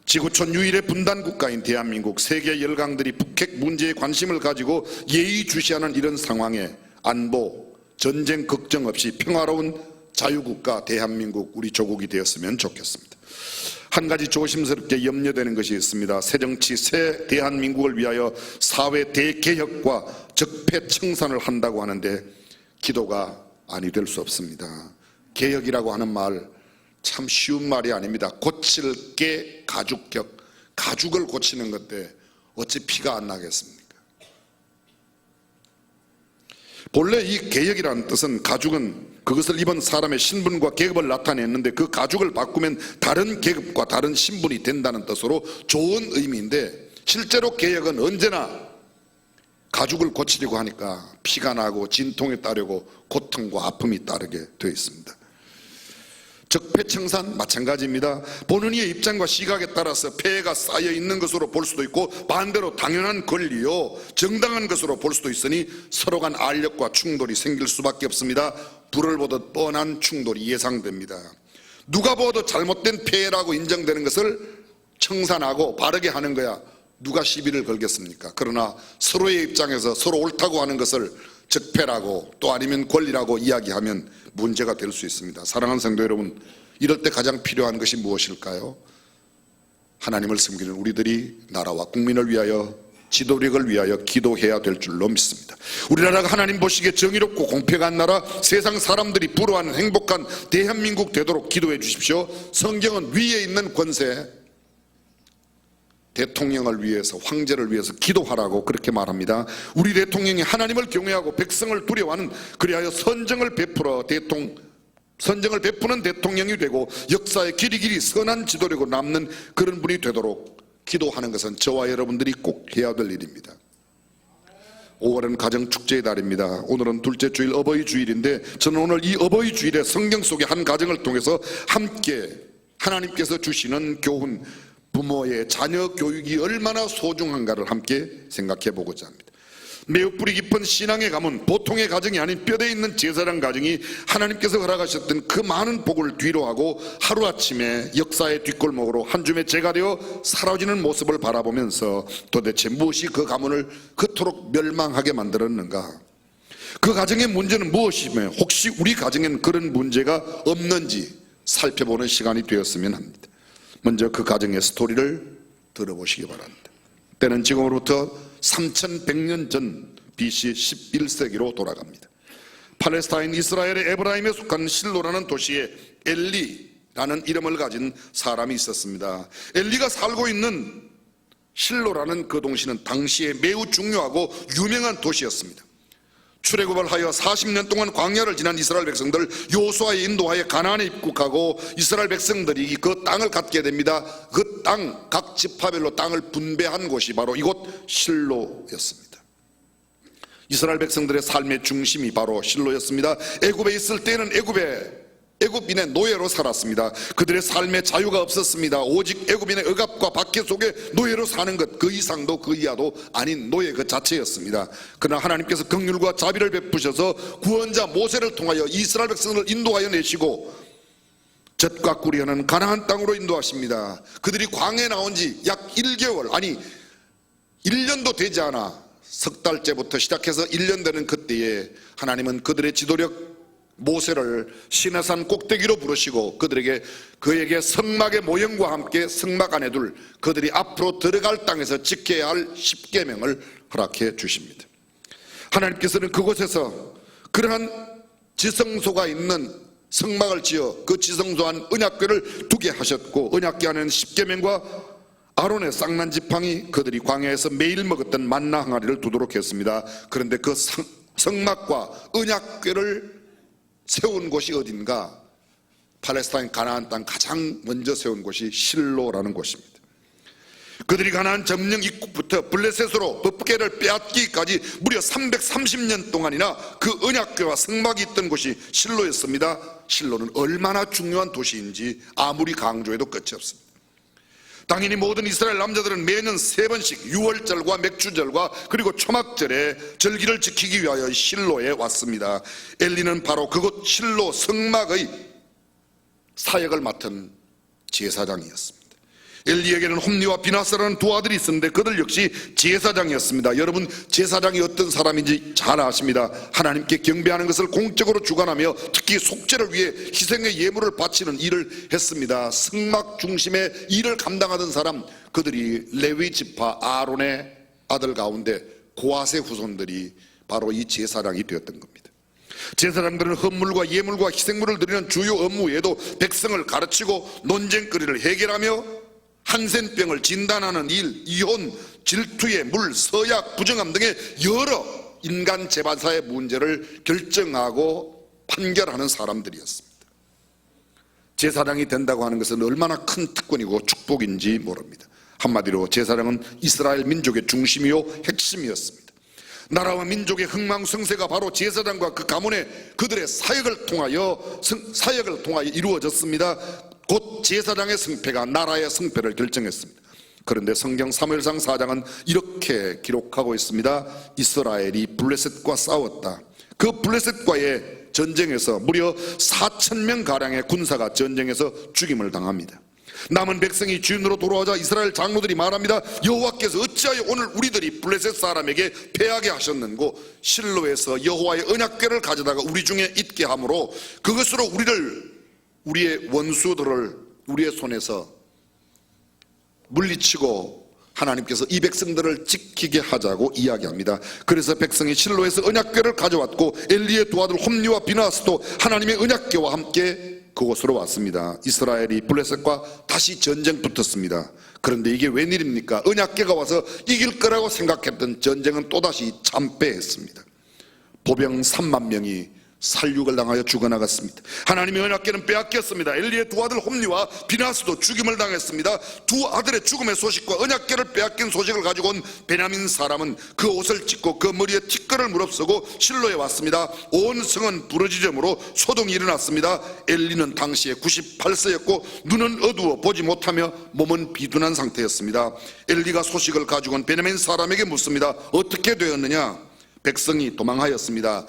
지구촌 유일의 분단 국가인 대한민국, 세계 열강들이 북핵 문제에 관심을 가지고 예의주시하는 이런 상황에 안보, 전쟁 걱정 없이 평화로운 자유국가 대한민국, 우리 조국이 되었으면 좋겠습니다. 한 가지 조심스럽게 염려되는 것이 있습니다. 새정치 새 대한민국을 위하여 사회 대개혁과 적폐 청산을 한다고 하는데 기도가 아니 될 수 없습니다. 개혁이라고 하는 말 참 쉬운 말이 아닙니다. 고칠 게 가죽격, 가죽을 고치는 건데 어찌 피가 안 나겠습니까? 본래 이 개혁이라는 뜻은, 가죽은 그것을 입은 사람의 신분과 계급을 나타냈는데 그 가죽을 바꾸면 다른 계급과 다른 신분이 된다는 뜻으로 좋은 의미인데, 실제로 개혁은 언제나 가죽을 고치려고 하니까 피가 나고 진통에 따르고 고통과 아픔이 따르게 되어 있습니다. 적폐청산 마찬가지입니다. 보는 이의 입장과 시각에 따라서 폐해가 쌓여 있는 것으로 볼 수도 있고, 반대로 당연한 권리요 정당한 것으로 볼 수도 있으니 서로 간 알력과 충돌이 생길 수밖에 없습니다. 불을 보듯 뻔한 충돌이 예상됩니다. 누가 보아도 잘못된 폐해라고 인정되는 것을 청산하고 바르게 하는 거야 누가 시비를 걸겠습니까? 그러나 서로의 입장에서 서로 옳다고 하는 것을 적폐라고 또 아니면 권리라고 이야기하면 문제가 될 수 있습니다. 사랑하는 성도 여러분, 이럴 때 가장 필요한 것이 무엇일까요? 하나님을 섬기는 우리들이 나라와 국민을 위하여, 지도력을 위하여 기도해야 될 줄로 믿습니다. 우리나라가 하나님 보시기에 정의롭고 공평한 나라, 세상 사람들이 부러워하는 행복한 대한민국 되도록 기도해 주십시오. 성경은 위에 있는 권세, 대통령을 위해서, 황제를 위해서 기도하라고 그렇게 말합니다. 우리 대통령이 하나님을 경외하고 백성을 두려워하는, 그리하여 선정을 베푸는 대통령이 되고 역사의 길이 선한 지도력으로 남는 그런 분이 되도록 기도하는 것은 저와 여러분들이 꼭 해야 될 일입니다. 5월은 가정축제의 달입니다. 오늘은 둘째 주일 어버이 주일인데, 저는 오늘 이 어버이 주일에 성경 속의 한 가정을 통해서 함께 하나님께서 주시는 교훈, 부모의 자녀 교육이 얼마나 소중한가를 함께 생각해 보고자 합니다. 매우 뿌리 깊은 신앙의 가문, 보통의 가정이 아닌 뼈대 있는 제사장 가정이 하나님께서 허락하셨던 그 많은 복을 뒤로하고 하루아침에 역사의 뒷골목으로 한 줌의 재가 되어 사라지는 모습을 바라보면서 도대체 무엇이 그 가문을 그토록 멸망하게 만들었는가? 그 가정의 문제는 무엇이며 혹시 우리 가정엔 그런 문제가 없는지 살펴보는 시간이 되었으면 합니다. 먼저 그 가정의 스토리를 들어보시기 바랍니다. 때는 지금으로부터 3100년 전 BC 11세기로 돌아갑니다. 팔레스타인 이스라엘의 에브라임에 속한 실로라는 도시에 엘리라는 이름을 가진 사람이 있었습니다. 엘리가 살고 있는 실로라는 그 동시는 당시에 매우 중요하고 유명한 도시였습니다. 출애굽을 하여 40년 동안 광야를 지난 이스라엘 백성들 여호수아의 인도하에 가나안에 입국하고 이스라엘 백성들이 그 땅을 갖게 됩니다. 그 땅, 각 지파별로 땅을 분배한 곳이 바로 이곳 실로였습니다. 이스라엘 백성들의 삶의 중심이 바로 실로였습니다. 애굽에 있을 때는 애굽인의 노예로 살았습니다. 그들의 삶에 자유가 없었습니다. 오직 애굽인의 억압과 박해 속에 노예로 사는 것, 그 이상도 그 이하도 아닌 노예 그 자체였습니다. 그러나 하나님께서 긍휼과 자비를 베푸셔서 구원자 모세를 통하여 이스라엘 백성을 인도하여 내시고 젖과 꿀이 흐르는 가나안 땅으로 인도하십니다. 그들이 광야에 나온 지 약 1개월, 아니 1년도 되지 않아 석 달째부터 시작해서 1년 되는 그때에 하나님은 그들의 지도력 모세를 시내산 꼭대기로 부르시고 그에게 성막의 모형과 함께 성막 안에 둘 그들이 앞으로 들어갈 땅에서 지켜야 할 10계명을 허락해 주십니다. 하나님께서는 그곳에서 그러한 지성소가 있는 성막을 지어 그 지성소 안 언약궤를 두게 하셨고, 언약궤 안에는 10계명과 아론의 쌍난 지팡이, 그들이 광야에서 매일 먹었던 만나 항아리를 두도록 했습니다. 그런데 그 성막과 언약궤를 세운 곳이 어딘가? 팔레스타인 가나안 땅 가장 먼저 세운 곳이 실로라는 곳입니다. 그들이 가나안 점령 입국부터 블레셋으로 법궤를 빼앗기까지 무려 330년 동안이나 그 언약궤와 성막이 있던 곳이 실로였습니다. 실로는 얼마나 중요한 도시인지 아무리 강조해도 끝이 없습니다. 당연히 모든 이스라엘 남자들은 매년 3번씩 유월절과 맥주절과 그리고 초막절에 절기를 지키기 위하여 실로에 왔습니다. 엘리는 바로 그곳 실로 성막의 사역을 맡은 제사장이었습니다. 엘리에게는 홈니와 비나스라는 두 아들이 있었는데 그들 역시 제사장이었습니다. 여러분, 제사장이 어떤 사람인지 잘 아십니다. 하나님께 경배하는 것을 공적으로 주관하며 특히 속죄를 위해 희생의 예물을 바치는 일을 했습니다. 성막 중심의 일을 감당하던 사람, 그들이 레위 지파 아론의 아들 가운데 고핫의 후손들이 바로 이 제사장이 되었던 겁니다. 제사장들은 헌물과 예물과 희생물을 드리는 주요 업무 외에도 백성을 가르치고 논쟁거리를 해결하며 한센병을 진단하는 일, 이혼, 질투의 물, 서약, 부정함 등의 여러 인간 재반사의 문제를 결정하고 판결하는 사람들이었습니다. 제사장이 된다고 하는 것은 얼마나 큰 특권이고 축복인지 모릅니다. 한마디로 제사장은 이스라엘 민족의 중심이요 핵심이었습니다. 나라와 민족의 흥망성쇠가 바로 제사장과 그 가문의 그들의 사역을 통하여 이루어졌습니다. 곧 제사장의 승패가 나라의 승패를 결정했습니다. 그런데 성경 사무엘상 4장은 이렇게 기록하고 있습니다. 이스라엘이 블레셋과 싸웠다. 그 블레셋과의 전쟁에서 무려 4,000명 가량의 군사가 전쟁에서 죽임을 당합니다. 남은 백성이 주인으로 돌아오자 이스라엘 장로들이 말합니다. 여호와께서 어찌하여 오늘 우리들이 블레셋 사람에게 패하게 하셨는고 실로에서 여호와의 언약궤를 가져다가 우리 중에 있게 함으로 그것으로 우리의 원수들을 우리의 손에서 물리치고 하나님께서 이 백성들을 지키게 하자고 이야기합니다. 그래서 백성이 실로에서 언약궤를 가져왔고 엘리의 두 아들 홈니와 비나스도 하나님의 언약궤와 함께 그곳으로 왔습니다. 이스라엘이 블레셋과 다시 전쟁 붙었습니다. 그런데 이게 웬일입니까? 언약궤가 와서 이길 거라고 생각했던 전쟁은 또다시 참패했습니다. 보병 3만 명이 살육을 당하여 죽어나갔습니다. 하나님의 언약궤는 빼앗겼습니다. 엘리의 두 아들 홈니와 비나스도 죽임을 당했습니다. 두 아들의 죽음의 소식과 언약궤를 빼앗긴 소식을 가지고 온 베냐민 사람은 그 옷을 찢고 그 머리에 티끌을 무릅쓰고 실로에 왔습니다. 온 성은 부르짖음으로 소동이 일어났습니다. 엘리는 당시에 98세였고 눈은 어두워 보지 못하며 몸은 비둔한 상태였습니다. 엘리가 소식을 가지고 온 베냐민 사람에게 묻습니다. 어떻게 되었느냐? 백성이 도망하였습니다.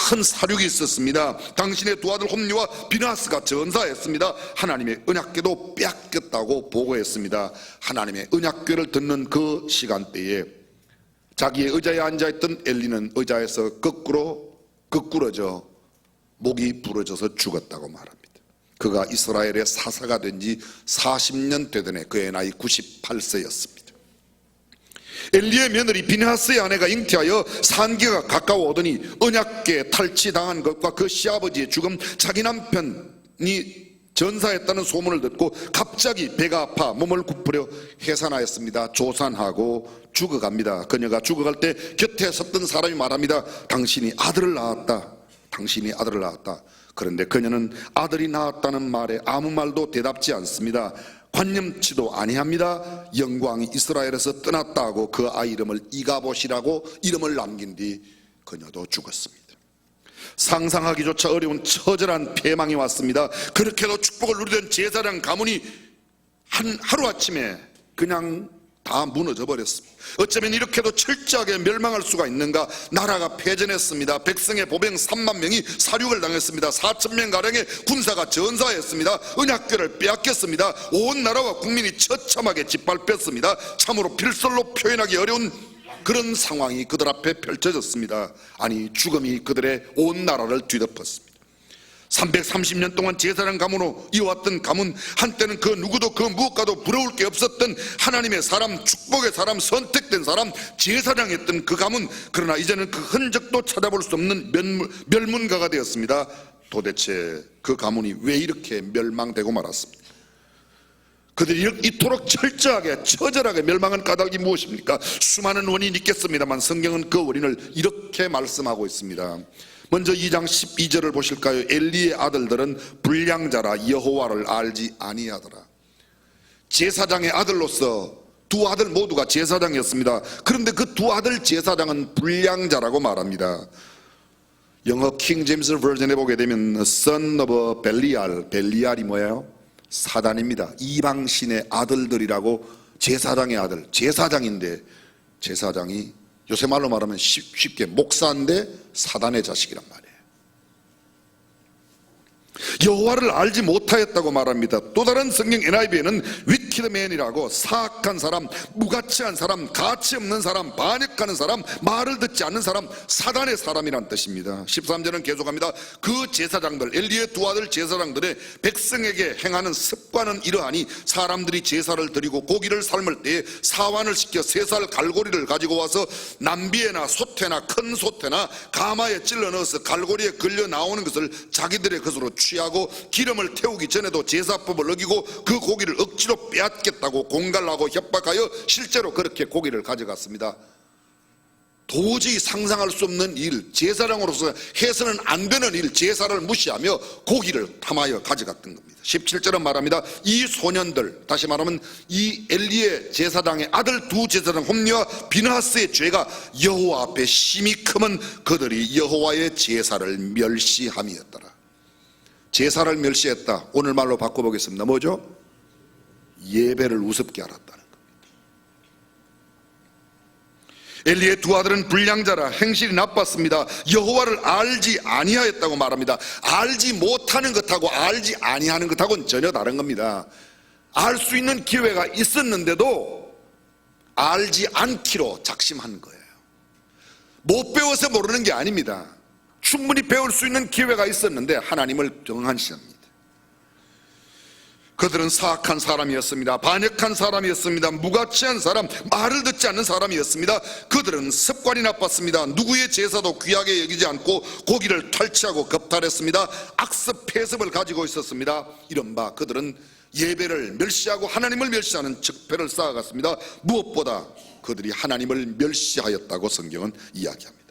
큰 사륙이 있었습니다. 당신의 두 아들 홈니와 비나스가 전사했습니다. 하나님의 언약궤도 빼앗겼다고 보고했습니다. 하나님의 언약궤를 듣는 그 시간대에 자기의 의자에 앉아있던 엘리는 의자에서 거꾸러져 목이 부러져서 죽었다고 말합니다. 그가 이스라엘의 사사가 된 지 40년 되던 해 그의 나이 98세였습니다. 엘리의 며느리 비나스의 아내가 잉태하여 산기가 가까워 오더니 언약궤 탈취당한 것과 그 시아버지의 죽음, 자기 남편이 전사했다는 소문을 듣고 갑자기 배가 아파 몸을 굽으려 해산하였습니다. 조산하고 죽어갑니다. 그녀가 죽어갈 때 곁에 섰던 사람이 말합니다. 당신이 아들을 낳았다. 당신이 아들을 낳았다. 그런데 그녀는 아들이 낳았다는 말에 아무 말도 대답지 않습니다. 관념치도 아니합니다. 영광이 이스라엘에서 떠났다고 그 아이 이름을 이가봇이라고 이름을 남긴 뒤 그녀도 죽었습니다. 상상하기조차 어려운 처절한 패망이 왔습니다. 그렇게도 축복을 누리던 제사장 가문이 하루아침에 그냥 다 무너져 버렸습니다. 어쩌면 이렇게도 철저하게 멸망할 수가 있는가? 나라가 패전했습니다. 백성의 보병 3만 명이 사륙을 당했습니다. 4,000명 가량의 군사가 전사했습니다. 언약궤를 빼앗겼습니다. 온 나라와 국민이 처참하게 짓밟혔습니다. 참으로 필설로 표현하기 어려운 그런 상황이 그들 앞에 펼쳐졌습니다. 아니, 죽음이 그들의 온 나라를 뒤덮었습니다. 330년 동안 제사장 가문으로 이어왔던 가문, 한때는 그 누구도 그 무엇과도 부러울 게 없었던 하나님의 사람, 축복의 사람, 선택된 사람, 제사장이었던 그 가문. 그러나 이제는 그 흔적도 찾아볼 수 없는 멸문가가 되었습니다. 도대체 그 가문이 왜 이렇게 멸망되고 말았습니까? 그들이 이토록 철저하게 처절하게 멸망한 까닭이 무엇입니까? 수많은 원인이 있겠습니다만 성경은 그 원인을 이렇게 말씀하고 있습니다. 먼저 2장 12절을 보실까요? 엘리의 아들들은 불량자라 여호와를 알지 아니하더라. 제사장의 아들로서 두 아들 모두가 제사장이었습니다. 그런데 그 두 아들 제사장은 불량자라고 말합니다. 영어 킹 제임스 버전에 보게 되면 son of 벨리알, 벨리알이 뭐예요? 사단입니다. 이방신의 아들들이라고, 제사장의 아들, 제사장인데 제사장이 요새 말로 말하면 쉽게 목사인데 사단의 자식이란 말이에요. 여호와를 알지 못하였다고 말합니다. 또 다른 성경 NIV에는 위키드맨이라고, 사악한 사람, 무가치한 사람, 가치 없는 사람, 반역하는 사람, 말을 듣지 않는 사람, 사단의 사람이란 뜻입니다. 13절은 계속합니다. 그 제사장들, 엘리의 두 아들 제사장들의 백성에게 행하는 습관은 이러하니 사람들이 제사를 드리고 고기를 삶을 때에 사완을 시켜 3살 갈고리를 가지고 와서 남비에나 솥에나 큰 솥에나 가마에 찔러 넣어서 갈고리에 걸려 나오는 것을 자기들의 것으로 취하고, 기름을 태우기 전에도 제사법을 어기고 그 고기를 억지로 빼앗겠다고 공갈하고 협박하여 실제로 그렇게 고기를 가져갔습니다. 도저히 상상할 수 없는 일, 제사장으로서 해서는 안 되는 일, 제사를 무시하며 고기를 탐하여 가져갔던 겁니다. 17절은 말합니다. 이 소년들, 다시 말하면 이 엘리의 제사장의 아들 두 제사장 홈리와 비나하스의 죄가 여호와 앞에 심히 크면 그들이 여호와의 제사를 멸시함이었더라. 제사를 멸시했다. 오늘 말로 바꿔보겠습니다. 뭐죠? 예배를 우습게 알았다는 겁니다. 엘리의 두 아들은 불량자라 행실이 나빴습니다. 여호와를 알지 아니하였다고 말합니다. 알지 못하는 것하고 알지 아니하는 것하고는 전혀 다른 겁니다. 알 수 있는 기회가 있었는데도 알지 않기로 작심한 거예요. 못 배워서 모르는 게 아닙니다. 충분히 배울 수 있는 기회가 있었는데 하나님을 경한시합니다. 그들은 사악한 사람이었습니다. 반역한 사람이었습니다. 무가치한 사람, 말을 듣지 않는 사람이었습니다. 그들은 습관이 나빴습니다. 누구의 제사도 귀하게 여기지 않고 고기를 탈취하고 겁탈했습니다. 악습 폐습을 가지고 있었습니다. 이른바 그들은 예배를 멸시하고 하나님을 멸시하는 적폐를 쌓아갔습니다. 무엇보다 그들이 하나님을 멸시하였다고 성경은 이야기합니다.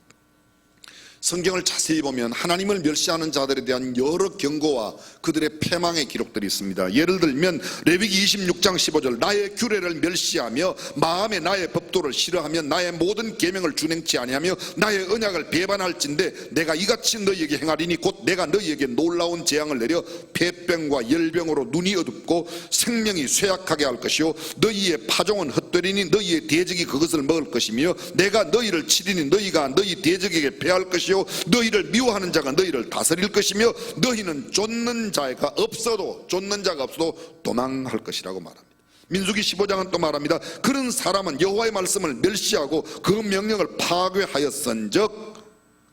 성경을 자세히 보면 하나님을 멸시하는 자들에 대한 여러 경고와 그들의 패망의 기록들이 있습니다. 예를 들면 레위기 26장 15절, 나의 규례를 멸시하며 마음에 나의 법도를 싫어하며 나의 모든 계명을 준행치 아니하며 나의 언약을 배반할진대 내가 이같이 너희에게 행하리니 곧 내가 너희에게 놀라운 재앙을 내려 폐병과 열병으로 눈이 어둡고 생명이 쇠약하게 할 것이요 너희의 파종은 헛되리니 너희의 대적이 그것을 먹을 것이며 내가 너희를 치리니 너희가 너희 대적에게 패할 것이요 너희를 미워하는 자가 너희를 다스릴 것이며 너희는 쫓는 자가 없어도 도망할 것이라고 말합니다. 민수기 15장은 또 말합니다. 그런 사람은 여호와의 말씀을 멸시하고 그 명령을 파괴하였은즉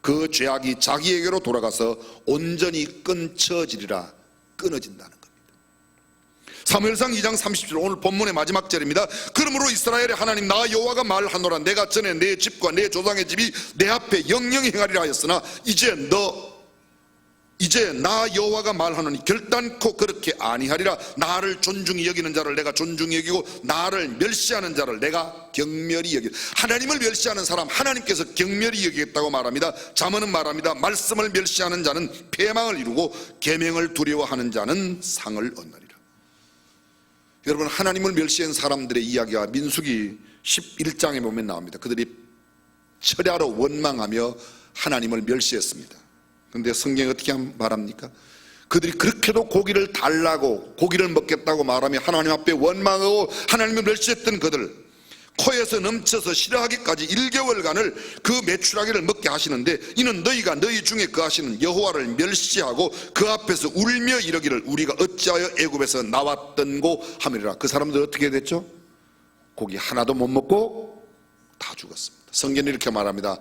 그 죄악이 자기에게로 돌아가서 온전히 끊어진다는 겁니다. 사무엘상 2장 30절, 오늘 본문의 마지막 절입니다. 그러므로 이스라엘의 하나님 나 여호와가 말하노라. 내가 전에 내 집과 내 조상의 집이 내 앞에 영영히 행하리라 하였으나 이제 나 여호와가 말하노니 결단코 그렇게 아니하리라. 나를 존중히 여기는 자를 내가 존중히 여기고 나를 멸시하는 자를 내가 경멸히 여기. 하나님을 멸시하는 사람 하나님께서 경멸히 여기겠다고 말합니다. 잠언은 말합니다. 말씀을 멸시하는 자는 패망을 이루고 계명을 두려워하는 자는 상을 얻느리라. 여러분, 하나님을 멸시한 사람들의 이야기가 민수기 11장에 보면 나옵니다. 그들이 철야로 원망하며 하나님을 멸시했습니다. 그런데 성경이 어떻게 말합니까? 그들이 그렇게도 고기를 달라고 고기를 먹겠다고 말하며 하나님 앞에 원망하고 하나님을 멸시했던 그들, 코에서 넘쳐서 싫어하기까지 1개월간을 그 메추라기를 먹게 하시는데 이는 너희가 너희 중에 거하시는 여호와를 멸시하고 그 앞에서 울며 이러기를 우리가 어찌하여 애굽에서 나왔던고 하느니라. 그 사람들 어떻게 됐죠? 고기 하나도 못 먹고 다 죽었습니다. 성경이 이렇게 말합니다.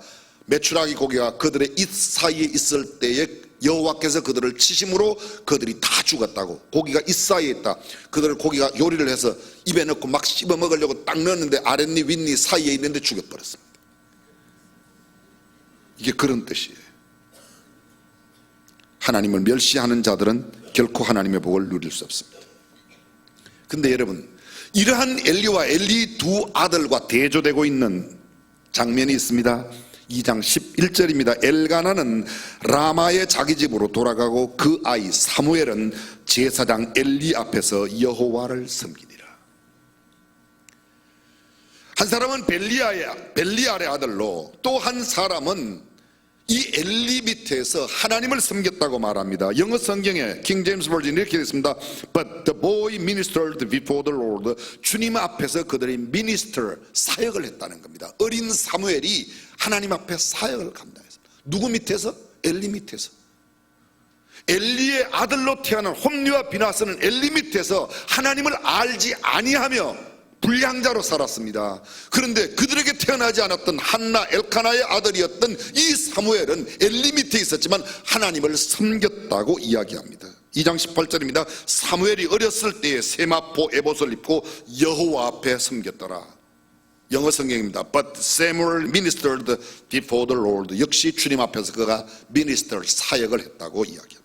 메추라기 고기가 그들의 입 사이에 있을 때에 여호와께서 그들을 치심으로 그들이 다 죽었다고. 고기가 입 사이에 있다. 그들을 고기가 요리를 해서 입에 넣고 막 씹어 먹으려고 딱 넣었는데 아랫니 윗니 사이에 있는데 죽여버렸습니다. 이게 그런 뜻이에요. 하나님을 멸시하는 자들은 결코 하나님의 복을 누릴 수 없습니다. 근데 여러분, 이러한 엘리와 엘리 두 아들과 대조되고 있는 장면이 있습니다. 2장 11절입니다. 엘가나는 라마의 자기 집으로 돌아가고 그 아이 사무엘은 제사장 엘리 앞에서 여호와를 섬기니라. 한 사람은 벨리알의 아들로 또 한 사람은 이 엘리 밑에서 하나님을 섬겼다고 말합니다. 영어 성경에 킹 제임스 버전 이렇게 되어 있습니다. But the boy ministered before the Lord. 주님 앞에서 그들이 minister, 사역을 했다는 겁니다. 어린 사무엘이 하나님 앞에 사역을 감당했습니다. 누구 밑에서? 엘리 밑에서. 엘리의 아들로 태어난 홈리와 비나스는 엘리 밑에서 하나님을 알지 아니하며 불량자로 살았습니다. 그런데 그들에게 태어나지 않았던 한나 엘카나의 아들이었던 이 사무엘은 엘리 밑에 있었지만 하나님을 섬겼다고 이야기합니다. 2장 18절입니다. 사무엘이 어렸을 때에 세마포 에봇을 입고 여호와 앞에 섬겼더라. 영어 성경입니다. But Samuel ministered before the Lord. 역시 주님 앞에서 그가 minister, 사역을 했다고 이야기합니다.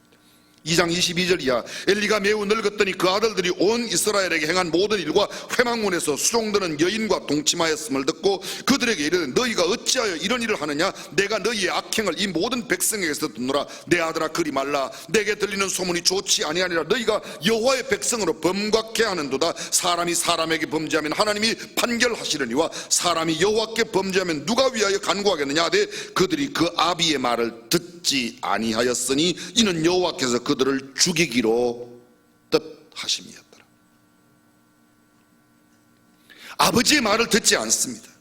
2장 22절 이하 엘리가 매우 늙었더니 그 아들들이 온 이스라엘에게 행한 모든 일과 회막문에서 수종드는 여인과 동침하였음을 듣고 그들에게 이르되 너희가 어찌하여 이런 일을 하느냐 내가 너희의 악행을 이 모든 백성에게서 듣노라. 내 아들아 그리 말라. 내게 들리는 소문이 좋지 아니하니라. 너희가 여호와의 백성으로 범죄케 하는도다. 사람이 사람에게 범죄하면 하나님이 판결하시려니와 사람이 여호와께 범죄하면 누가 위하여 간구하겠느냐 하되 그들이 그 아비의 말을 듣지 아니하였으니 이는 여호와께서 그들을 죽이기로 뜻하심이었더라. 아버지의 말을 듣지 않습니다.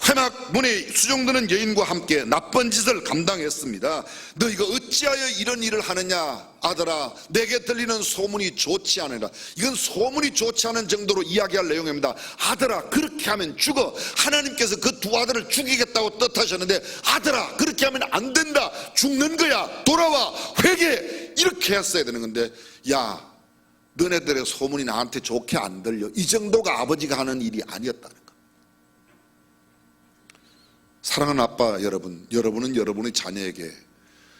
회막문에 수종드는 여인과 함께 나쁜 짓을 감당했습니다. 너희가 어찌하여 이런 일을 하느냐 아들아 내게 들리는 소문이 좋지 않으라. 이건 소문이 좋지 않은 정도로 이야기할 내용입니다. 아들아 그렇게 하면 죽어. 하나님께서 그 두 아들을 죽이겠다고 뜻하셨는데 아들아 그렇게 하면 안 된다. 죽는 거야. 돌아와 회개. 이렇게 했어야 되는 건데 야 너네들의 소문이 나한테 좋게 안 들려. 이 정도가 아버지가 하는 일이 아니었다는 거. 사랑하는 아빠 여러분, 여러분은 여러분의 자녀에게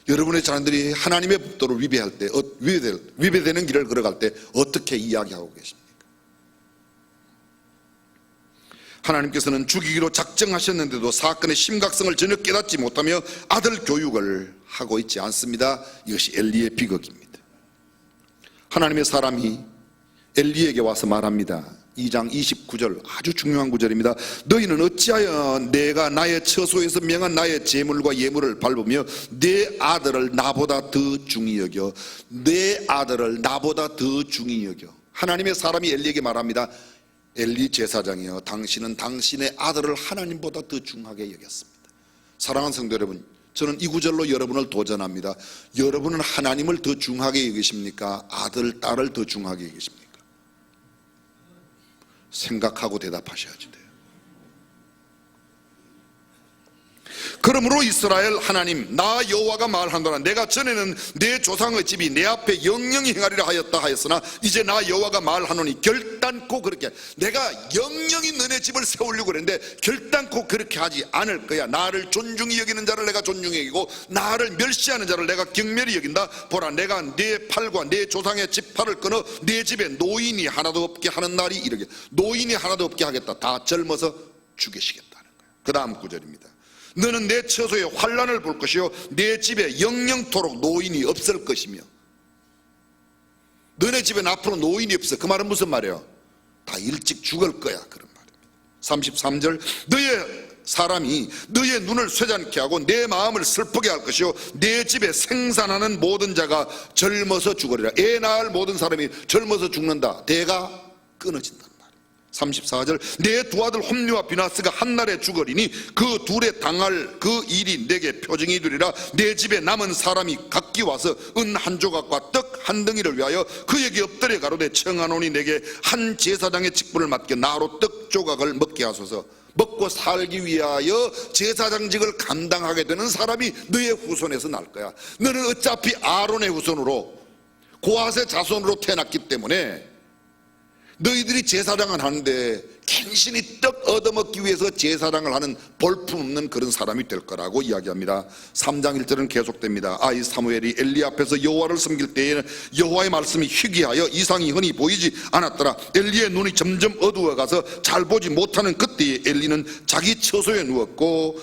여러분의 자녀들이 하나님의 법도를 위배할 때 위배되는 길을 걸어갈 때 어떻게 이야기하고 계십니까? 하나님께서는 죽이기로 작정하셨는데도 사건의 심각성을 전혀 깨닫지 못하며 아들 교육을 하고 있지 않습니다. 이것이 엘리의 비극입니다. 하나님의 사람이 엘리에게 와서 말합니다. 2장 29절 아주 중요한 구절입니다. 너희는 어찌하여 내가 나의 처소에서 명한 나의 제물과 예물을 밟으며 내 아들을 나보다 더 중히 여겨. 내 아들을 나보다 더 중히 여겨. 하나님의 사람이 엘리에게 말합니다. 엘리 제사장이여 당신은 당신의 아들을 하나님보다 더 중하게 여겼습니다. 사랑하는 성도 여러분, 저는 이 구절로 여러분을 도전합니다. 여러분은 하나님을 더 중하게 여기십니까? 아들, 딸을 더 중하게 여기십니까? 생각하고 대답하셔야지 돼요. 그러므로 이스라엘 하나님 나 여호와가 말한도라. 내가 전에는 내 조상의 집이 내 앞에 영영히 행하리라 하였다 하였으나 이제 나 여호와가 말하노니 결단코 그렇게 내가 영영히 너네 집을 세우려고 그랬는데 결단코 그렇게 하지 않을 거야. 나를 존중히 여기는 자를 내가 존중히 여기고 나를 멸시하는 자를 내가 경멸히 여긴다. 보라 내가 내 팔과 내 조상의 지팔을 끊어 내 집에 노인이 하나도 없게 하는 날이 이르게. 노인이 하나도 없게 하겠다. 다 젊어서 죽이시겠다는 거야. 그 다음 구절입니다. 너는 내 처소에 환난을 볼 것이요 내 집에 영영토록 노인이 없을 것이며. 너네 집엔 앞으로 노인이 없어. 그 말은 무슨 말이에요? 다 일찍 죽을 거야 그런 말입니다. 33절 너의 사람이 너의 눈을 쇠잔케 하고 내 마음을 슬프게 할 것이요 내 집에 생산하는 모든 자가 젊어서 죽으리라. 애 낳을 모든 사람이 젊어서 죽는다. 대가 끊어진다. 34절 내 두 아들 홈리와 비나스가 한날에 죽으리니 그 둘에 당할 그 일이 내게 표징이 되리라. 내 집에 남은 사람이 각기 와서 은 한 조각과 떡 한 덩이를 위하여 그에게 엎드려 가로되 청하노니 내게 한 제사장의 직분을 맡겨 나로 떡 조각을 먹게 하소서. 먹고 살기 위하여 제사장직을 감당하게 되는 사람이 너의 후손에서 날 거야. 너는 어차피 아론의 후손으로 고핫의 자손으로 태어났기 때문에 너희들이 제사장을 하는데 간신히 떡 얻어먹기 위해서 제사장을 하는 볼품없는 그런 사람이 될 거라고 이야기합니다. 3장 1절은 계속됩니다. 아이 사무엘이 엘리 앞에서 여호와를 섬길 때에는 여호와의 말씀이 희귀하여 이상이 흔히 보이지 않았더라. 엘리의 눈이 점점 어두워가서 잘 보지 못하는 그때에 엘리는 자기 처소에 누웠고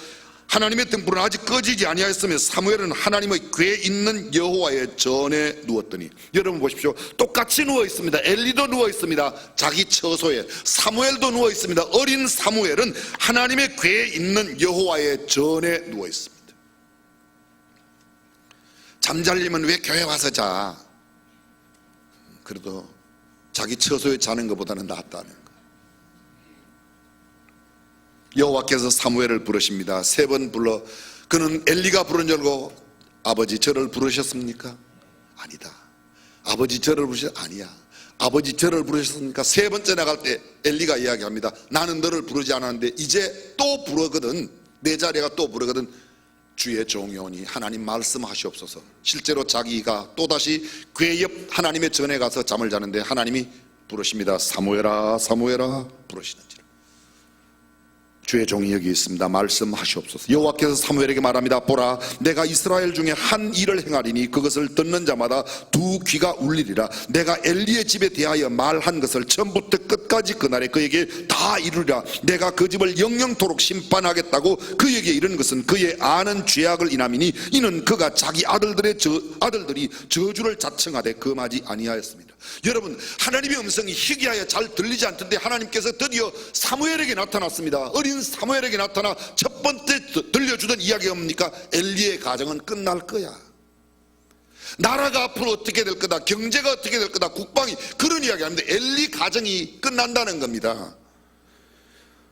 하나님의 등불은 아직 꺼지지 아니하였으며 사무엘은 하나님의 궤 있는 여호와의 전에 누웠더니. 여러분 보십시오. 똑같이 누워 있습니다. 엘리도 누워 있습니다. 자기 처소에. 사무엘도 누워 있습니다. 어린 사무엘은 하나님의 궤 있는 여호와의 전에 누워 있습니다. 잠잘리면 왜 교회 와서 자? 그래도 자기 처소에 자는 것보다는 낫다는 거. 여호와께서 사무엘을 부르십니다. 3번 불러. 그는 엘리가 부른 줄 알고 아버지 저를 부르셨습니까? 아니다. 아버지 저를 부르셨 아니야. 아버지 저를 부르셨습니까? 3번째 나갈 때 엘리가 이야기합니다. 나는 너를 부르지 않았는데 이제 또 부르거든. 내 자리가 또 부르거든. 주의 종이 오니 하나님 말씀하시옵소서. 실제로 자기가 또다시 궤 옆 하나님의 전에 가서 잠을 자는데 하나님이 부르십니다. 사무엘아 사무엘아 부르시는지라. 주의 종이 여기 있습니다. 말씀하시옵소서. 여호와께서 사무엘에게 말합니다. 보라, 내가 이스라엘 중에 한 일을 행하리니 그것을 듣는 자마다 2 귀가 울리리라. 내가 엘리의 집에 대하여 말한 것을 처음부터 끝까지 그날에 그에게 다 이루리라. 내가 그 집을 영영토록 심판하겠다고 그에게 이른 것은 그의 아는 죄악을 인함이니 이는 그가 자기 아들들이 저주를 자청하되 금하지 아니하였습니다. 여러분, 하나님의 음성이 희귀하여 잘 들리지 않던데 하나님께서 드디어 사무엘에게 나타났습니다. 어린 사무엘에게 나타나 첫 번째 들려주던 이야기가 뭡니까? 엘리의 가정은 끝날 거야. 나라가 앞으로 어떻게 될 거다, 경제가 어떻게 될 거다, 국방이, 그런 이야기 하는데 엘리 가정이 끝난다는 겁니다.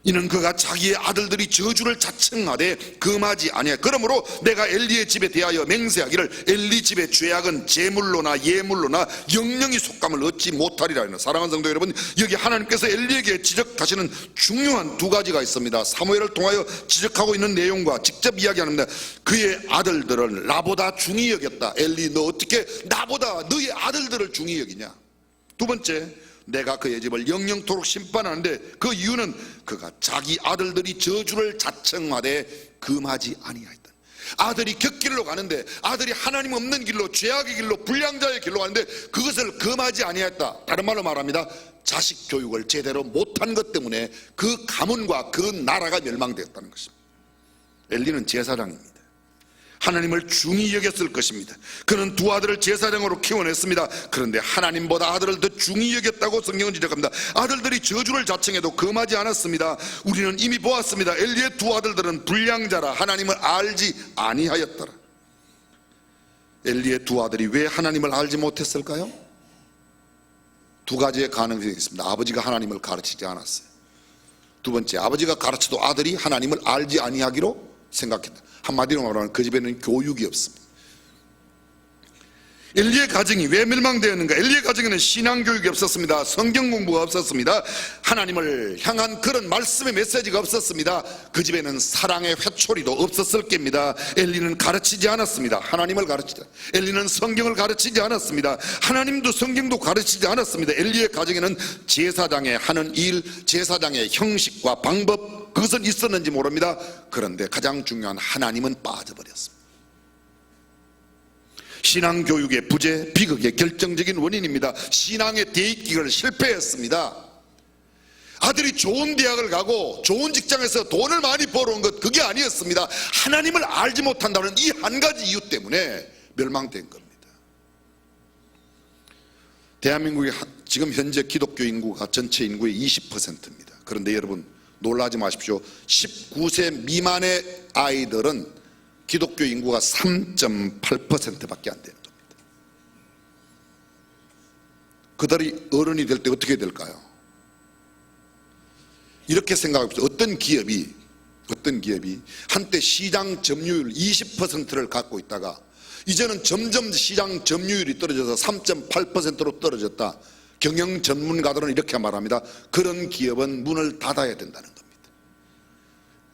이는 그가 자기의 아들들이 저주를 자청하되 금하지 아니하여 그러므로 내가 엘리의 집에 대하여 맹세하기를 엘리 집의 죄악은 제물로나 예물로나 영영이 속감을 얻지 못하리라. 사랑하는 성도 여러분, 여기 하나님께서 엘리에게 지적하시는 중요한 2가지가 있습니다. 사무엘을 통하여 지적하고 있는 내용과 직접 이야기합니다. 그의 아들들을 나보다 중히 여겼다. 엘리, 너 어떻게 나보다 너의 아들들을 중히 여기냐? 2번째, 내가 그의 집을 영영토록 심판하는데 그 이유는 그가 자기 아들들이 저주를 자청하되 금하지 아니하였다. 아들이 곁길로 가는데, 아들이 하나님 없는 길로, 죄악의 길로, 불량자의 길로 가는데 그것을 금하지 아니하였다. 다른 말로 말합니다. 자식 교육을 제대로 못한 것 때문에 그 가문과 그 나라가 멸망되었다는 것입니다. 엘리는 제사장입니다. 하나님을 중히 여겼을 것입니다. 그는 2 아들을 제사장으로 키워냈습니다. 그런데 하나님보다 아들을 더 중히 여겼다고 성경은 지적합니다. 아들들이 저주를 자청해도 금하지 않았습니다. 우리는 이미 보았습니다. 엘리의 2 아들들은 불량자라 하나님을 알지 아니하였더라. 엘리의 2 아들이 왜 하나님을 알지 못했을까요? 2가지의 가능성이 있습니다. 아버지가 하나님을 가르치지 않았어요. 2번째, 아버지가 가르쳐도 아들이 하나님을 알지 아니하기로 생각했다. 한마디로 말하면 그 집에는 교육이 없습니다. 엘리의 가정이 왜 멸망되었는가? 엘리의 가정에는 신앙교육이 없었습니다. 성경 공부가 없었습니다. 하나님을 향한 그런 말씀의 메시지가 없었습니다. 그 집에는 사랑의 회초리도 없었을 겁니다. 엘리는 가르치지 않았습니다. 하나님을 가르치지 않았습니다. 엘리는 성경을 가르치지 않았습니다. 하나님도 성경도 가르치지 않았습니다. 엘리의 가정에는 제사장의 하는 일, 제사장의 형식과 방법, 그것은 있었는지 모릅니다. 그런데 가장 중요한 하나님은 빠져버렸습니다. 신앙교육의 부재, 비극의 결정적인 원인입니다. 신앙의 대입기를 실패했습니다. 아들이 좋은 대학을 가고 좋은 직장에서 돈을 많이 벌어온 것, 그게 아니었습니다. 하나님을 알지 못한다는 이 한 가지 이유 때문에 멸망된 겁니다. 대한민국의 지금 현재 기독교 인구가 전체 인구의 20%입니다. 그런데 여러분, 놀라지 마십시오. 19세 미만의 아이들은 기독교 인구가 3.8%밖에 안 되는 겁니다. 그들이 어른이 될 때 어떻게 될까요? 이렇게 생각합시다. 어떤 기업이 한때 시장 점유율 20%를 갖고 있다가 이제는 점점 시장 점유율이 떨어져서 3.8%로 떨어졌다. 경영 전문가들은 이렇게 말합니다. 그런 기업은 문을 닫아야 된다는 겁니다.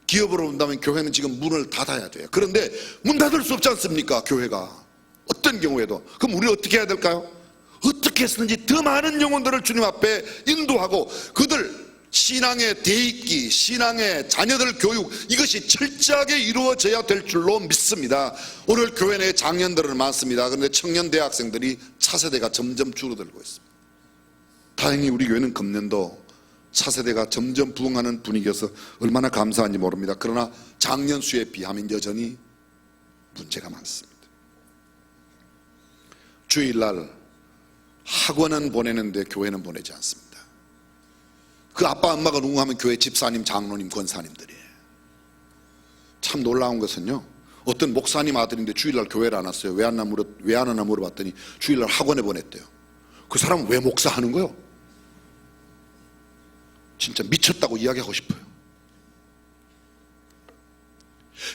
기업으로 본다면 교회는 지금 문을 닫아야 돼요. 그런데 문 닫을 수 없지 않습니까? 교회가 어떤 경우에도. 그럼 우리 어떻게 해야 될까요? 어떻게 했는지 더 많은 영혼들을 주님 앞에 인도하고 그들 신앙의 대입기, 신앙의 자녀들 교육, 이것이 철저하게 이루어져야 될 줄로 믿습니다. 오늘 교회 내에 장년들은 많습니다. 그런데 청년 대학생들이 차세대가 점점 줄어들고 있습니다. 다행히 우리 교회는 금년도 차세대가 점점 부흥하는 분위기여서 얼마나 감사한지 모릅니다. 그러나 작년 수에 비하면 여전히 문제가 많습니다. 주일날 학원은 보내는데 교회는 보내지 않습니다. 그 아빠 엄마가 누구 하면 교회 집사님, 장로님, 권사님들이에요. 참 놀라운 것은요, 어떤 목사님 아들인데 주일날 교회를 안 왔어요. 왜 안 왔나 물어봤더니 주일날 학원에 보냈대요. 그 사람은 왜 목사하는 거요? 진짜 미쳤다고 이야기하고 싶어요.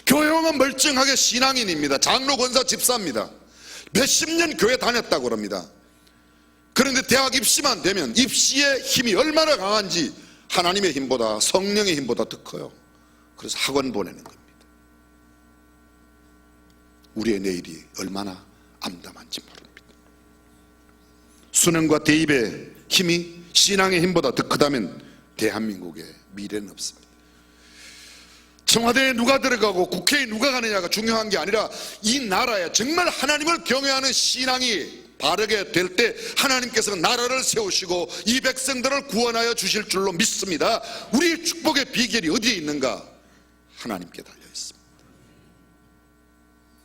교회 오면 멀쩡하게 신앙인입니다. 장로, 권사, 집사입니다. 몇십 년 교회 다녔다고 그럽니다. 그런데 대학 입시만 되면 입시의 힘이 얼마나 강한지 하나님의 힘보다, 성령의 힘보다 더 커요. 그래서 학원 보내는 겁니다. 우리의 내일이 얼마나 암담한지 모릅니다. 수능과 대입의 힘이 신앙의 힘보다 더 크다면 대한민국의 미래는 없습니다. 청와대에 누가 들어가고 국회에 누가 가느냐가 중요한 게 아니라 이 나라에 정말 하나님을 경외하는 신앙이 바르게 될 때 하나님께서 나라를 세우시고 이 백성들을 구원하여 주실 줄로 믿습니다. 우리의 축복의 비결이 어디에 있는가? 하나님께 달려 있습니다.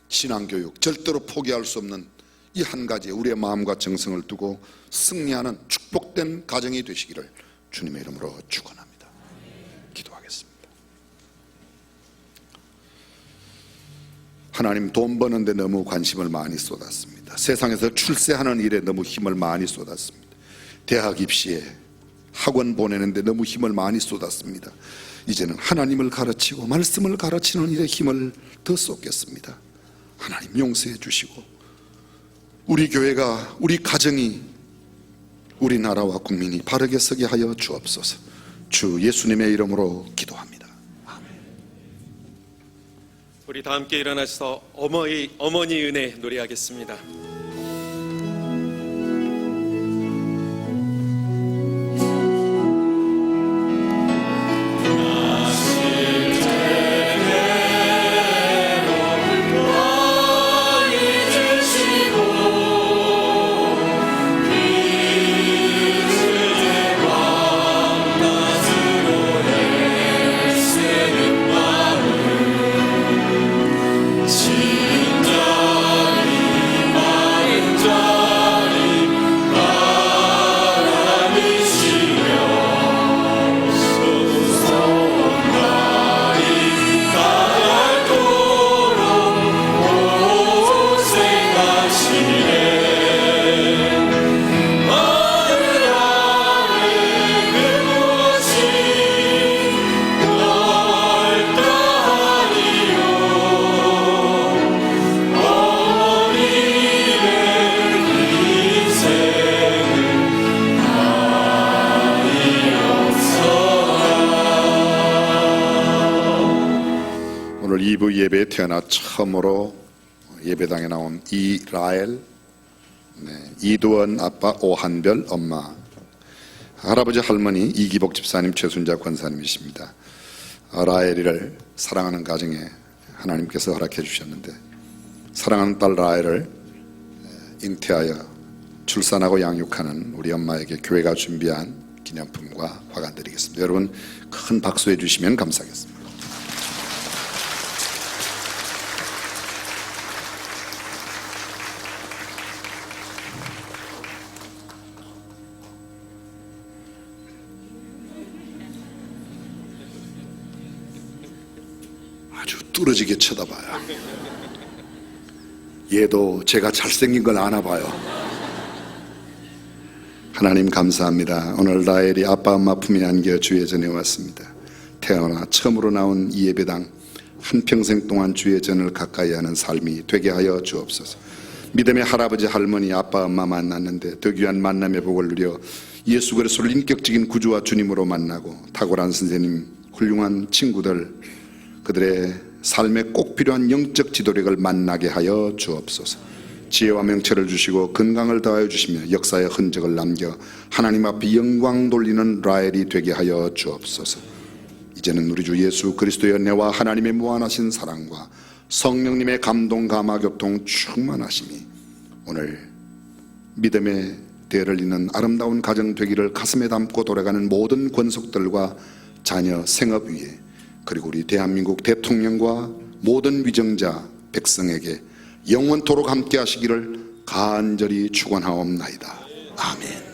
신앙교육 절대로 포기할 수 없는 이 한 가지에 우리의 마음과 정성을 두고 승리하는 축복된 가정이 되시기를 주님의 이름으로 축원합니다. 기도하겠습니다. 하나님, 돈 버는데 너무 관심을 많이 쏟았습니다. 세상에서 출세하는 일에 너무 힘을 많이 쏟았습니다. 대학 입시에 학원 보내는데 너무 힘을 많이 쏟았습니다. 이제는 하나님을 가르치고 말씀을 가르치는 일에 힘을 더 쏟겠습니다. 하나님 용서해 주시고 우리 교회가, 우리 가정이, 우리나라와 국민이 바르게 서게 하여 주옵소서. 주 예수님의 이름으로 기도합니다. 아멘. 우리 다 함께 일어나셔서 어머니 은혜 노래하겠습니다. 오늘 2부 예배에 태어나 처음으로 예배당에 나온 이라엘, 이도원 아빠, 오한별 엄마, 할아버지 할머니 이기복 집사님, 최순자 권사님이십니다. 라엘이를 사랑하는 가정에 하나님께서 허락해 주셨는데 사랑하는 딸 라엘을 잉태하여 출산하고 양육하는 우리 엄마에게 교회가 준비한 기념품과 화관 드리겠습니다. 여러분 큰 박수 해주시면 감사하겠습니다. 아주 뚫어지게 쳐다봐요. 얘도 제가 잘생긴 걸 아나 봐요. 하나님 감사합니다. 오늘 라엘이 아빠 엄마 품에 안겨 주의 전에 왔습니다. 태어나 처음으로 나온 이 예배당 한평생 동안 주의 전을 가까이 하는 삶이 되게 하여 주옵소서. 믿음의 할아버지 할머니 아빠 엄마 만났는데 더 귀한 만남의 복을 누려 예수 그리스도를 인격적인 구주와 주님으로 만나고 탁월한 선생님, 훌륭한 친구들, 그들의 삶에 꼭 필요한 영적 지도력을 만나게 하여 주옵소서. 지혜와 명철을 주시고 건강을 더하여 주시며 역사의 흔적을 남겨 하나님 앞에 영광 돌리는 라엘이 되게 하여 주옵소서. 이제는 우리 주 예수 그리스도의 은혜와 하나님의 무한하신 사랑과 성령님의 감동 감화 교통 충만하심이 오늘 믿음의 대를 잇는 아름다운 가정 되기를 가슴에 담고 돌아가는 모든 권속들과 자녀 생업 위에, 그리고 우리 대한민국 대통령과 모든 위정자 백성에게 영원토록 함께 하시기를 간절히 축원하옵나이다. 아멘.